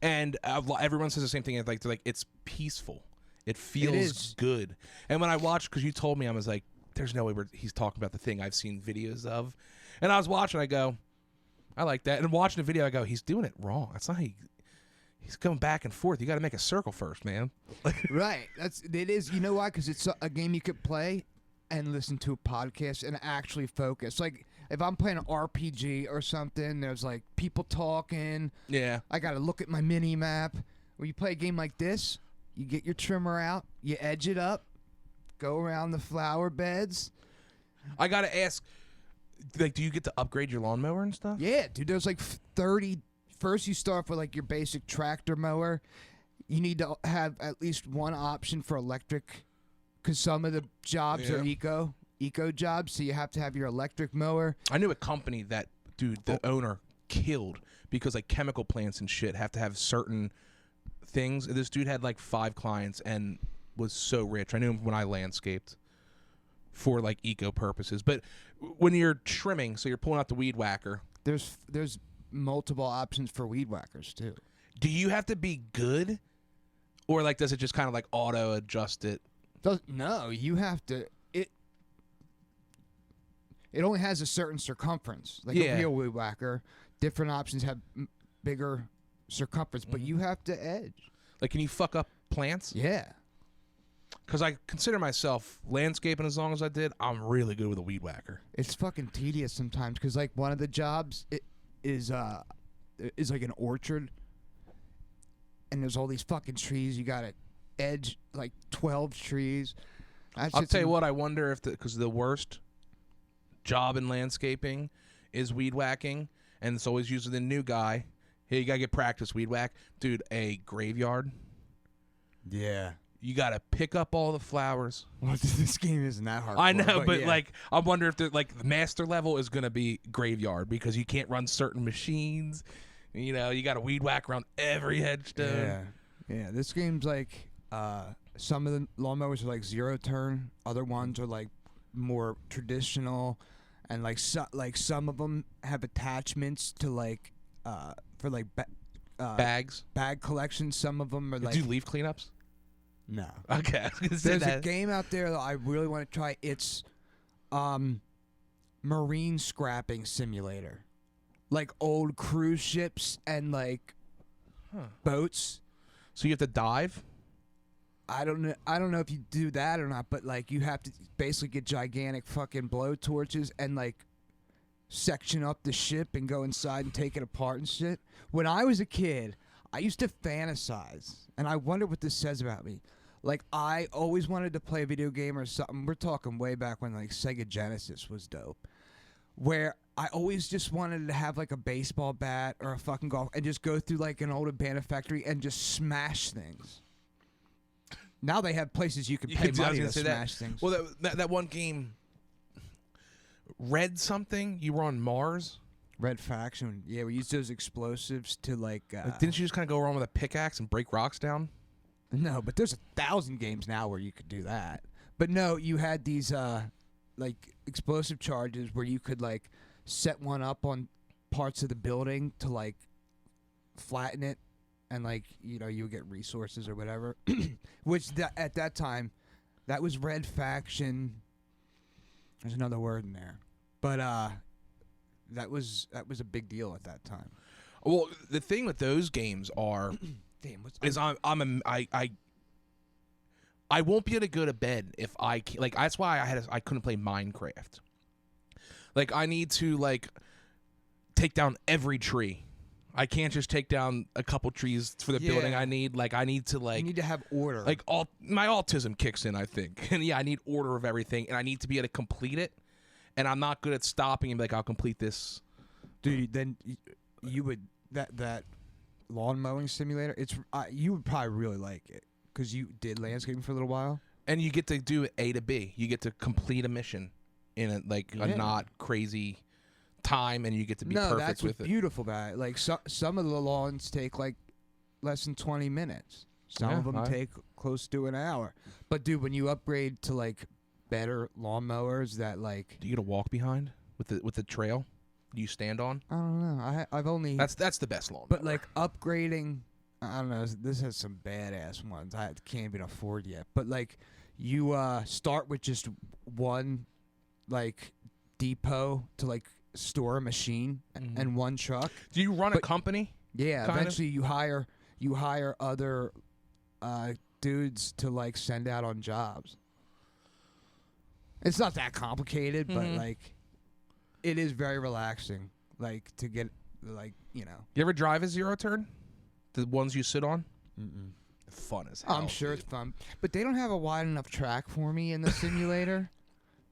And everyone says the same thing. They're like, it's peaceful. It feels good. And when I watched, because you told me, I was like, there's no way he's talking about the thing I've seen videos of. And I was watching, I go, I like that. And watching the video, I go, he's doing it wrong. That's not how he's going back and forth. You got to make a circle first, man.
Right. It is. You know why? Because it's a game you could play and listen to a podcast and actually focus. Like if I'm playing an RPG or something, there's like people talking.
Yeah.
I got to look at my mini map. When you play a game like this, you get your trimmer out, you edge it up, go around the flower beds.
I got to ask, like, do you get to upgrade your lawnmower and stuff?
Yeah, dude, there's like 30. First, you start with like your basic tractor mower. You need to have at least one option for electric, because some of the jobs are eco jobs, so you have to have your electric mower.
I knew a company that, dude, the owner killed because like chemical plants and shit have to have certain things. This dude had like 5 clients and was so rich. I knew him when I landscaped for like eco purposes. But when you're trimming, so you're pulling out the weed whacker,
There's multiple options for weed whackers too.
do you have to be good, or like does it just kind of like auto adjust it?
No, you have to. It only has a certain circumference, like a real weed whacker. Different options have bigger circumference, but you have to edge.
Like, can you fuck up plants?
Yeah.
Because I consider myself landscaping as long as I did. I'm really good with a weed whacker.
It's fucking tedious sometimes because like one of the jobs is like an orchard, and there's all these fucking trees. You gotta edge like 12 trees.
I'll tell you what. I wonder if because the worst job in landscaping is weed whacking, and it's always usually the new guy. Hey, you gotta get practice weed whack, dude. A graveyard.
Yeah.
You gotta pick up all the flowers.
Well, this game isn't that hard.
I know, but
yeah.
like, I wonder if the master level is gonna be graveyard because you can't run certain machines. You know, you got to weed whack around every headstone.
Yeah. This game's like some of the lawnmowers are like 0 turn. Other ones are like more traditional, and like some of them have attachments to like for like
Bags,
bag collection. Some of them are like
do leaf cleanups.
no.
Okay, I was gonna say
There's
that.
a game out there that I really want to try. It's marine scrapping simulator, like old cruise ships and like boats.
So you have to dive.
I don't know if you do that or not, but like you have to basically get gigantic fucking blowtorches and like section up the ship and go inside and take it apart and shit. When I was a kid, I used to fantasize, and I wonder what this says about me. Like, I always wanted to play a video game or something. We're talking way back when like Sega Genesis was dope, where I always just wanted to have like a baseball bat or a fucking golf and just go through like an old abandoned factory and just smash things. Now they have places you can pay money to smash things.
Well, that one game, Red something, you were on Mars.
Red Faction, yeah, we used those explosives to like.
Didn't you just kind of go around with a pickaxe and break rocks down?
No, but there's 1,000 games now where you could do that. But no, you had these like explosive charges where you could like set one up on parts of the building to like flatten it, and like you would get resources or whatever. Which at that time, that was Red Faction. There's another word in there, but that was a big deal at that time.
Well, the thing with those games are. Is I won't be able to go to bed if I can't, like that's why I couldn't play Minecraft. Like I need to like take down every tree. I can't just take down a couple trees for the building I need. Like I need to like
you need to have order.
Like my autism kicks in, I think. And yeah, I need order of everything, and I need to be able to complete it. And I'm not good at stopping and be like I'll complete this.
Dude, then you would that lawn mowing simulator, you would probably really like it because you did landscaping for a little while,
and you get to do A to B. You get to complete a mission in a not crazy time, and you get to be perfect with it.
No, that's what's beautiful about it. Like some of the lawns take like less than 20 minutes. Some of them take close to an hour. But dude, when you upgrade to like better lawnmowers that like,
do you get a walk behind with the trail? Do you stand on?
I don't know. I've only
that's the best lawnmower.
But like upgrading, I don't know. This has some badass ones I can't even afford yet. But like you start with just one like depot to like store a machine and one truck.
Do you run a company?
Yeah. Eventually you hire other dudes to like send out on jobs. It's not that complicated, but like. It is very relaxing, like to get, like You
ever drive a 0 turn? The ones you sit on?
Mm-mm.
Fun as hell.
I'm sure it's fun, but they don't have a wide enough track for me in the simulator.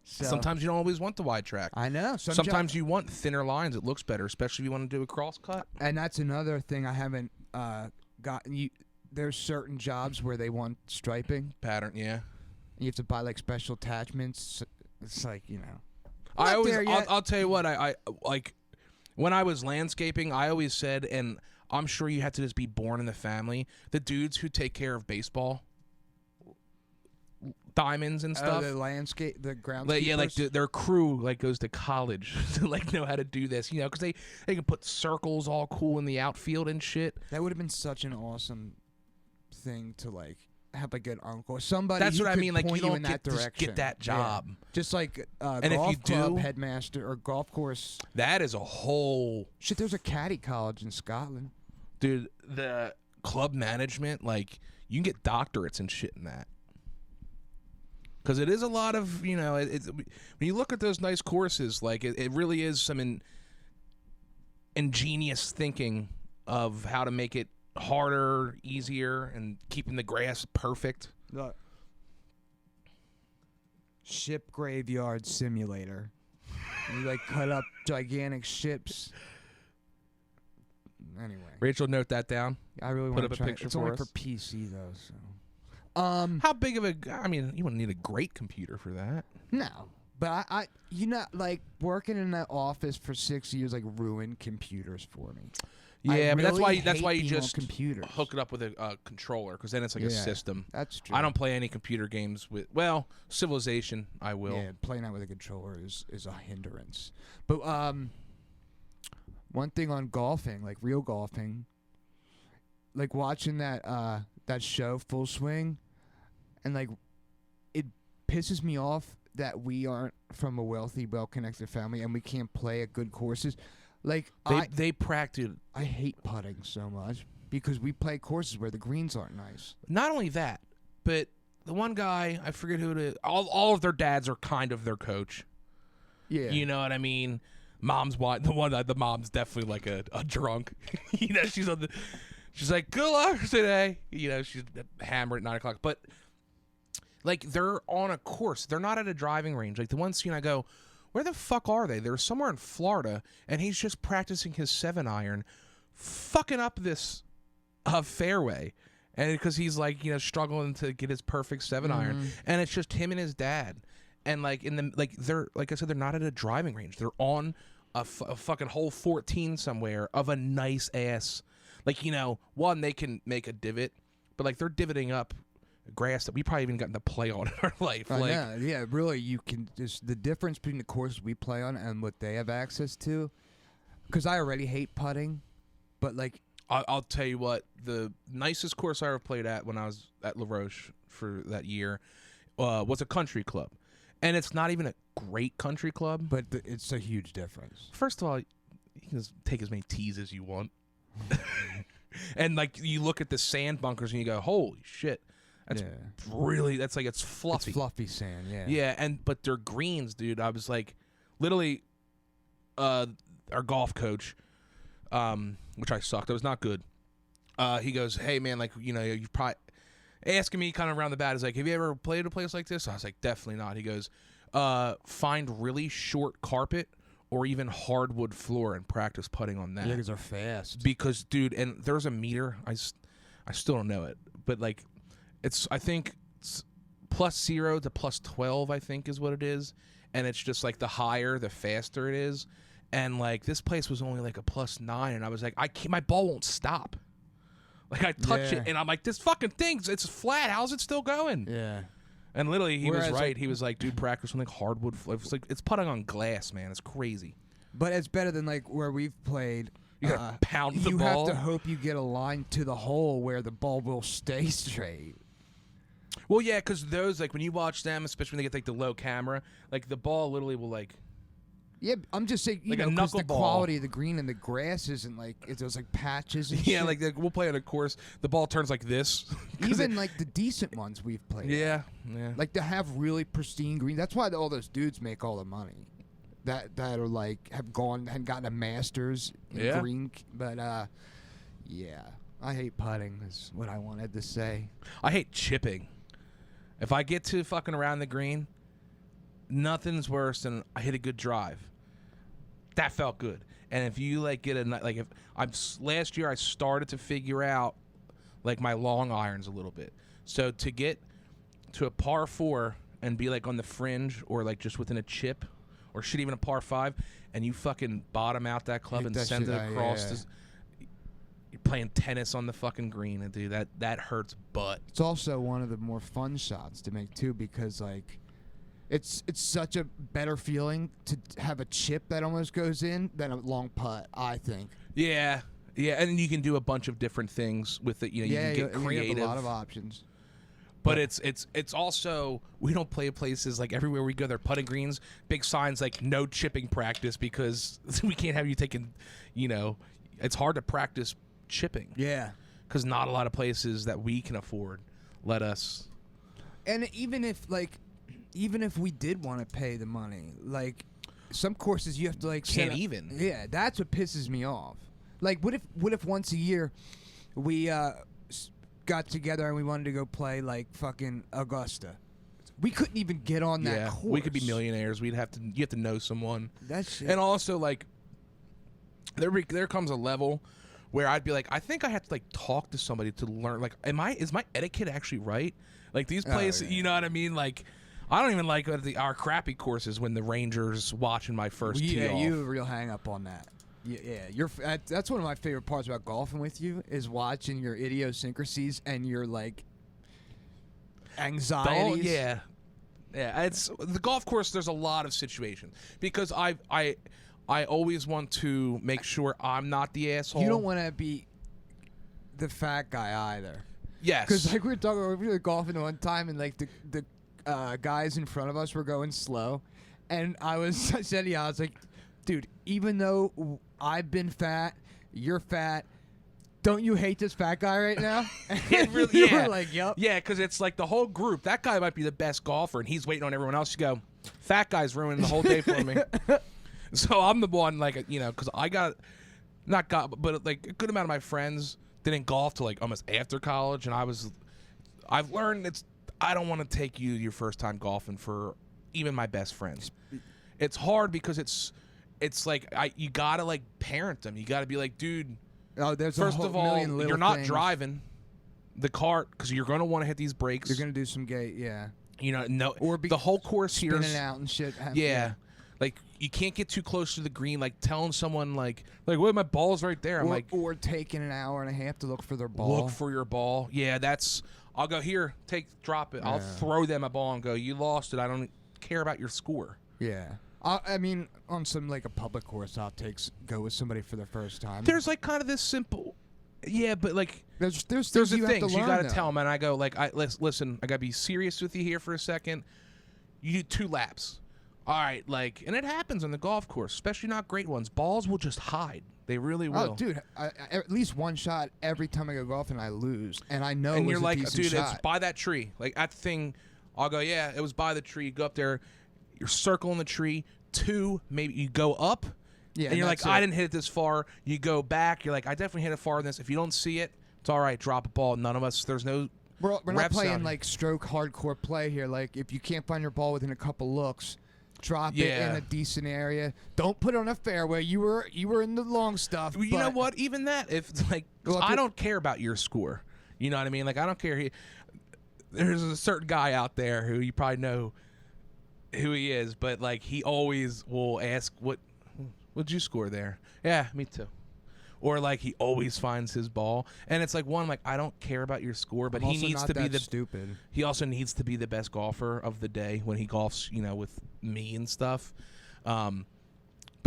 So.
Sometimes you don't always want the wide track.
I know.
Sometimes you want thinner lines. It looks better, especially if you want to do a cross cut.
And that's another thing I haven't gotten. There's certain jobs where they want striping
pattern. Yeah.
You have to buy like special attachments. It's like
I'll tell you what, I like when I was landscaping, I always said, and I'm sure you had to just be born in the family. The dudes who take care of baseball diamonds and stuff.
The landscape, the groundskeepers.
Like, yeah, like their crew like goes to college to like know how to do this, you know, because they can put circles all cool in the outfield and shit.
That would have been such an awesome thing to like have like an uncle, somebody.
That's
who
what I
could
mean. Like, you
point
don't
in that
get,
direction.
get that job.
Yeah. Just like
and
golf
if you
club
do,
headmaster or golf course.
that is a whole
Shit, there's a caddy college in Scotland.
dude. The club management, like, you can get doctorates and shit in that. Because it is a lot of, you know, when you look at those nice courses, like, it really is some ingenious thinking of how to make it harder, easier, and keeping the grass perfect.
Look. Ship Graveyard Simulator. You, like, cut up gigantic ships. Anyway.
Rachel, note that down.
I really
Put
want
up
to
a
try.
picture
It's
for
only
us.
for PC, though, so...
How big of a... I mean, you wouldn't need a great computer for that.
No, but I you know, like, working in that office for 6 years, like, ruined computers for me.
Yeah, but that's
really
why
hate
you
being on
just
computers.
hook it up with a controller, because then it's like a
Yeah,
system.
That's true.
I don't play any computer games with... Well, Civilization, I will.
Yeah, playing out with a controller is a hindrance. But one thing on golfing, like real golfing, like watching that show Full Swing, and like it pisses me off that we aren't from a wealthy, well-connected family and we can't play at good courses. Like
They practice...
I hate putting so much because we play courses where the greens aren't nice.
Not only that, but the one guy, I forget who it is, all of their dads are kind of their coach.
Yeah,
You know what I mean? The mom's definitely like a drunk. You know, she's like, good luck today. You know, she's hammered at 9 o'clock. But like, they're on a course. They're not at a driving range. Like, the one scene I go, where the fuck are they? They're somewhere in Florida, and he's just practicing his 7-iron, fucking up this fairway. And because he's like, you know, struggling to get his perfect 7-iron. And it's just him and his dad. And like, they're, like I said, they're not at a driving range. They're on a fucking hole 14 somewhere of a nice ass. Like, you know, one, they can make a divot, but like, they're divoting up grass that we probably even gotten to play on in our life.
I
Like,
know. Yeah, really, you can just the difference between the courses we play on and what they have access to. Because I already hate putting, but like,
I'll tell you what, the nicest course I ever played at when I was at La Roche for that year was a country club. And it's not even a great country club.
but it's a huge difference.
First of all, you can just take as many tees as you want. And like, you look at the sand bunkers and you go, holy shit. That's
Yeah.
really, that's like, it's fluffy.
It's fluffy sand, yeah.
Yeah, but they're greens, dude. I was like, literally, our golf coach, which I sucked. I was not good. He goes, hey, man, like, you know, you've probably... Asking me kind of around the bat, is like, have you ever played a place like this? I was like, definitely not. He goes, find really short carpet or even hardwood floor and practice putting on that.
Yeah, because they're fast.
Because, dude, and there's a meter. I still don't know it. But, like, I think it's +0 to +12, I think is what it is. And it's just, like, the higher, the faster it is. And, like, this place was only, like, a +9. And I was like, my ball won't stop. Like, I touch it, and I'm like, this fucking thing, it's flat. How's it still going?
Yeah.
And literally, he
Whereas,
was right.
like,
He was like, dude, practice on, like, hardwood. It's like, it's putting on glass, man. It's crazy.
But it's better than like where we've played.
You gotta pound the
you
ball.
have to hope you get a line to the hole where the ball will stay straight.
Well, yeah, because those, like, when you watch them, especially when they get, like, the low camera, like, the ball literally will, like...
Yeah, I'm just saying, you
Like a
know, 'cause the
knuckleball.
quality of the green and the grass isn't like, it's those like patches and
Yeah,
shit.
like, we'll play on a course, the ball turns like this. 'Cause
Even like the decent ones we've played.
yeah.
Like, to have really pristine green. That's why all those dudes make all the money. That are like, have gone and gotten a master's in
Yeah.
green. But, yeah. I hate putting is what I wanted to say.
I hate chipping. If I get to fucking around the green, nothing's worse than I hit a good drive. That felt good. And if you like get like, if last year I started to figure out like my long irons a little bit. So to get to a par 4 and be like on the fringe or like just within a chip or shit, even a par 5, and you fucking bottom out that club
Hit
and
that
send
shit
it
out,
across
yeah.
this, playing tennis on the fucking green, and dude, that hurts butt.
It's also one of the more fun shots to make too, because like it's such a better feeling to have a chip that almost goes in than a long putt, I think.
Yeah, and you can do a bunch of different things with it. You know, you can get creative.
We have a lot of options.
But it's also, we don't play places like everywhere we go. They're putting greens, big signs like no chipping practice, because we can't have you taking, you know, it's hard to practice chipping.
Yeah.
Because not a lot of places that we can afford let us.
And even if we did want to pay the money, like some courses you have to like
can't even.
Yeah, that's what pisses me off. Like what if once a year we got together and we wanted to go play like fucking Augusta. We couldn't even get on that course.
We could be millionaires. You have to know someone.
That shit.
And also like there comes a level where I'd be like, I think I have to like talk to somebody to learn, like, is my etiquette actually right? Like these places, you know what I mean? Like I don't even like our crappy courses when the Rangers watching my first tee off.
You have a real hang up on that. Yeah, that's one of my favorite parts about golfing with you, is watching your idiosyncrasies and your like anxieties.
Yeah. It's the golf course. There's a lot of situations because I always want to make sure I'm not the asshole.
You don't want to be the fat guy either.
Yes,
because like we were golfing one time and like the guys in front of us were going slow, and I said, I was like, dude, even though I've been fat, you're fat, don't you hate this fat guy right now? You were like, yep.
Yeah, because it's like the whole group. That guy might be the best golfer, and he's waiting on everyone else to go, fat guy's ruining the whole day for me. So I'm the one, like, you know, because but like a good amount of my friends didn't golf till like almost after college, and I've learned I don't want to take you your first time golfing for even my best friends. It's hard because it's like you gotta like parent them. You gotta be like, dude.
Oh, there's
first of all, you're not
things.
driving the cart because you're gonna want to hit these brakes.
You're gonna do some gate, yeah.
You know, or the whole course here
spinning out and shit.
Yeah, like you can't get too close to the green. Like telling someone like, what, my ball's right there. I'm like,
or taking an hour and a half to look for their ball.
Look for your ball. Yeah, I'll go here, drop it. Yeah. I'll throw them a ball and go, you lost it. I don't care about your score.
Yeah. I mean, on some like a public course, I'll go with somebody for the first time.
There's like kind of this simple, yeah, but like
there's
the things you gotta tell them, and I go like, listen, I gotta be serious with you here for a second. You do 2 laps, all right? Like, and it happens on the golf course, especially not great ones. Balls will just hide. They really will.
Oh, dude, at least one shot every time I go golfing, I lose, and I know.
And you're
a
like,
decent
dude,
shot.
It's by that tree. Like at the thing, I'll go, yeah, it was by the tree. You go up there. You're circling the tree. 2, maybe you go up, and you're like, I didn't hit it this far. You go back, you're like, I definitely hit it farther than this. If you don't see it, it's all right. Drop a ball. None of us. There's no.
We're not playing like stroke hardcore play here. Like if you can't find your ball within a couple looks, drop it in a decent area. Don't put it on a fairway. You were in the long stuff.
You know what? Even that, if it's like, I don't care about your score. You know what I mean? Like I don't care. There's a certain guy out there who you probably know who he is, but like he always will ask, what'd you score there? Yeah, me too. Or like he always finds his ball, and it's like like I don't care about your score, but he needs to be
stupid.
He also needs to be the best golfer of the day when he golfs, with me and stuff. But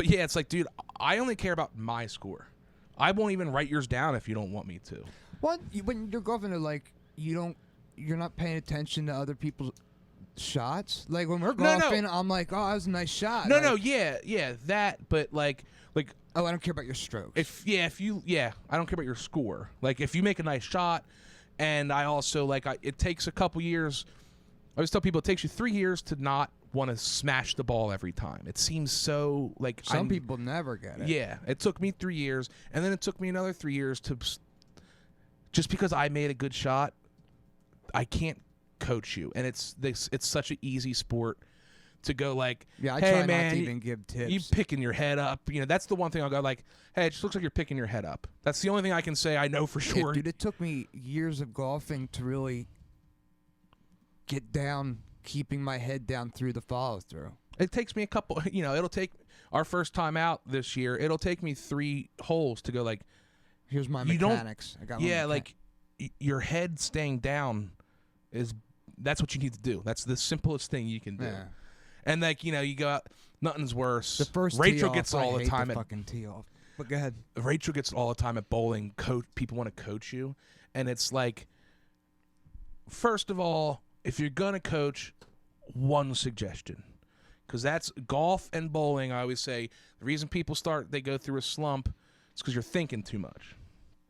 yeah, it's like, dude, I only care about my score. I won't even write yours down if you don't want me to.
What when you're golfing, like you're not paying attention to other people's shots. Like when we're golfing, I'm like, oh, that was a nice shot.
Yeah, that. But like,
oh, I don't care about your strokes.
I don't care about your score. Like if you make a nice shot, and I also it takes a couple years. I always tell people it takes you 3 years to not want to smash the ball every time. It seems so like
some people never get it.
Yeah, it took me 3 years, and then it took me another 3 years to. Just because I made a good shot, I can't coach you, and it's such an easy sport to go like,
I
hey
try
man,
not to even give tips.
You picking your head up, that's the one thing I'll go like, hey, it just looks like you're picking your head up. That's the only thing I can say I know for sure.
Dude, it took me years of golfing to really get down, keeping my head down through the follow through.
It takes me a couple, it'll take our first time out this year. It'll take me 3 holes to go like,
Here's my
You don't-
mechanics. I got my
Yeah,
mechan-
like your head staying down that's what you need to do. That's the simplest thing you can do.
Yeah.
And like, you go out, nothing's worse.
The first
Rachel
tee
gets
off,
it all
I
the
hate
time
the
at
fucking tee off. But go ahead.
Rachel gets it all the time at bowling. People want to coach you, and it's like, first of all, if you're gonna coach, one suggestion, because that's golf and bowling. I always say the reason people they go through a slump is because you're thinking too much.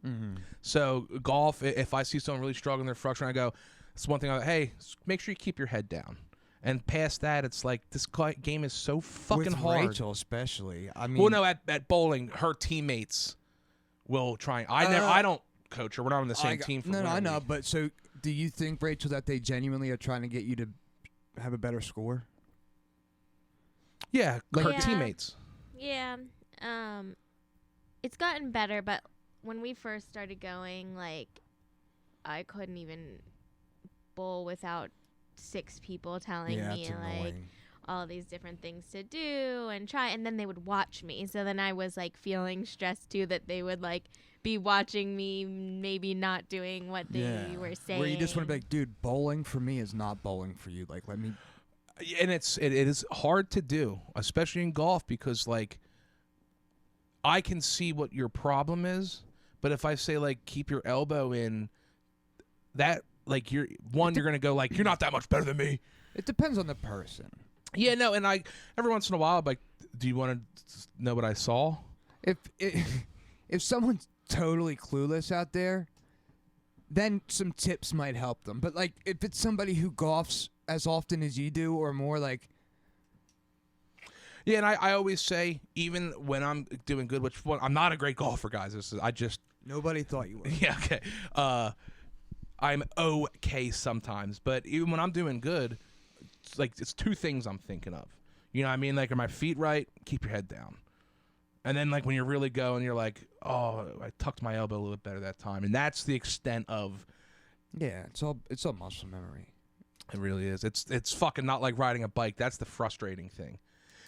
Mm-hmm.
So golf, if I see someone really struggling, they're frustrated, I go, it's one thing. Hey, make sure you keep your head down. And past that, it's like this game is so fucking
With
hard.
Rachel especially. I mean,
Well, no, at bowling, her teammates will try. I don't coach her. We're not on the same team. For
no, I
Winter
know.
League.
But so, do you think, Rachel, that they genuinely are trying to get you to have a better score?
Yeah, her
Yeah.
teammates.
Yeah. It's gotten better, but when we first started going, like, I couldn't even bowl without 6 people telling
Yeah,
me
it's
like
annoying.
all these different things to do and try, and then they would watch me. So then I was like feeling stressed too that they would like be watching me, maybe not doing what they were saying.
Where you just want to be like, dude, bowling for me is not bowling for you. Like, let me.
And it is hard to do, especially in golf, because like I can see what your problem is, but if I say like keep your elbow in, that like you're gonna go like you're not that much better than me.
It depends on the person.
Yeah, no, and I every once in a while I'm like, do you want to know what I saw?
If someone's totally clueless out there, then some tips might help them. But like, if it's somebody who golfs as often as you do or more, like,
Yeah, and I always say, even when I'm doing good, which I'm not a great golfer, guys. I just
nobody thought you were.
yeah, okay. I'm okay sometimes, but even when I'm doing good, it's 2 things I'm thinking of. You know what I mean? Like, are my feet right? Keep your head down. And then like when you're really going, you're like, oh, I tucked my elbow a little bit better that time, and that's the extent of.
Yeah, it's all muscle memory.
It really is. It's fucking not like riding a bike. That's the frustrating thing.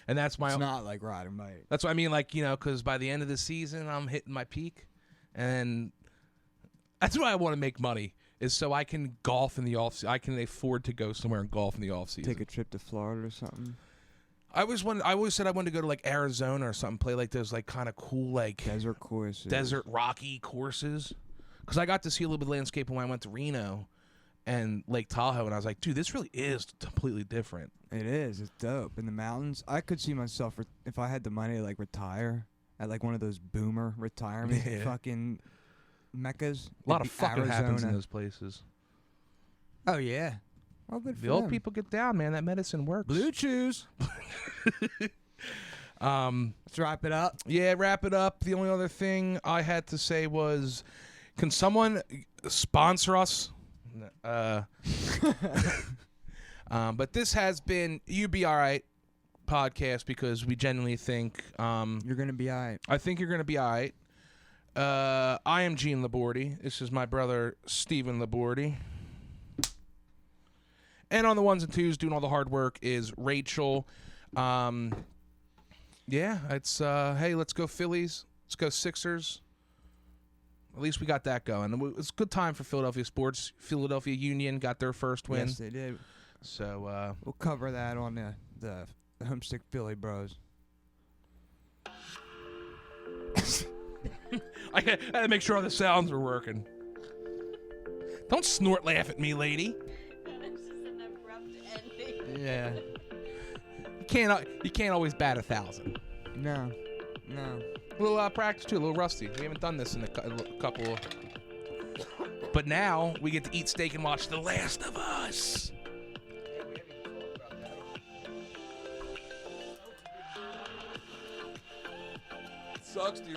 And that's my.
It's not like riding bike.
That's what I mean, like, because by the end of the season, I'm hitting my peak, and that's why I want to make money, is so I can golf in the off season. I can afford to go somewhere and golf in the off season.
Take a trip to Florida or something.
I always said I wanted to go to like Arizona or something, play like those like kind of cool like
Desert courses.
desert rocky courses, because I got to see a little bit of landscape when I went to Reno and Lake Tahoe, and I was like, dude, this really is completely different.
It is. It's dope. In the mountains, I could see myself if I had the money to like retire at like one of those boomer retirement
Yeah.
fucking meccas.
A lot
It'd
of
be
fucking happens in
Arizona.
those places.
Oh yeah. Well, good for
The old
them.
people get down, man. That medicine works.
Blue Chews. Let's wrap it up.
Yeah, wrap it up. The only other thing I had to say was, can someone sponsor us? But this has been You Be Aight podcast, because we genuinely think
You're gonna be alright.
I think you're gonna be aight. I am Gene Labordi. This is my brother Stephen Labordi. And on the ones and twos, doing all the hard work, is Rachel. Yeah, it's hey, let's go Phillies. Let's go Sixers. At least we got that going. And it's a good time for Philadelphia sports. Philadelphia Union got their first win.
Yes, they did.
So
We'll cover that on the Homesick Philly Bros.
I had to make sure all the sounds were working. Don't snort laugh at me, lady.
That's just an abrupt ending.
Yeah.
You can't always bat 1,000.
No.
A little practice too, a little rusty. We haven't done this in a couple. But now we get to eat steak and watch The Last of Us. Sucks, dude.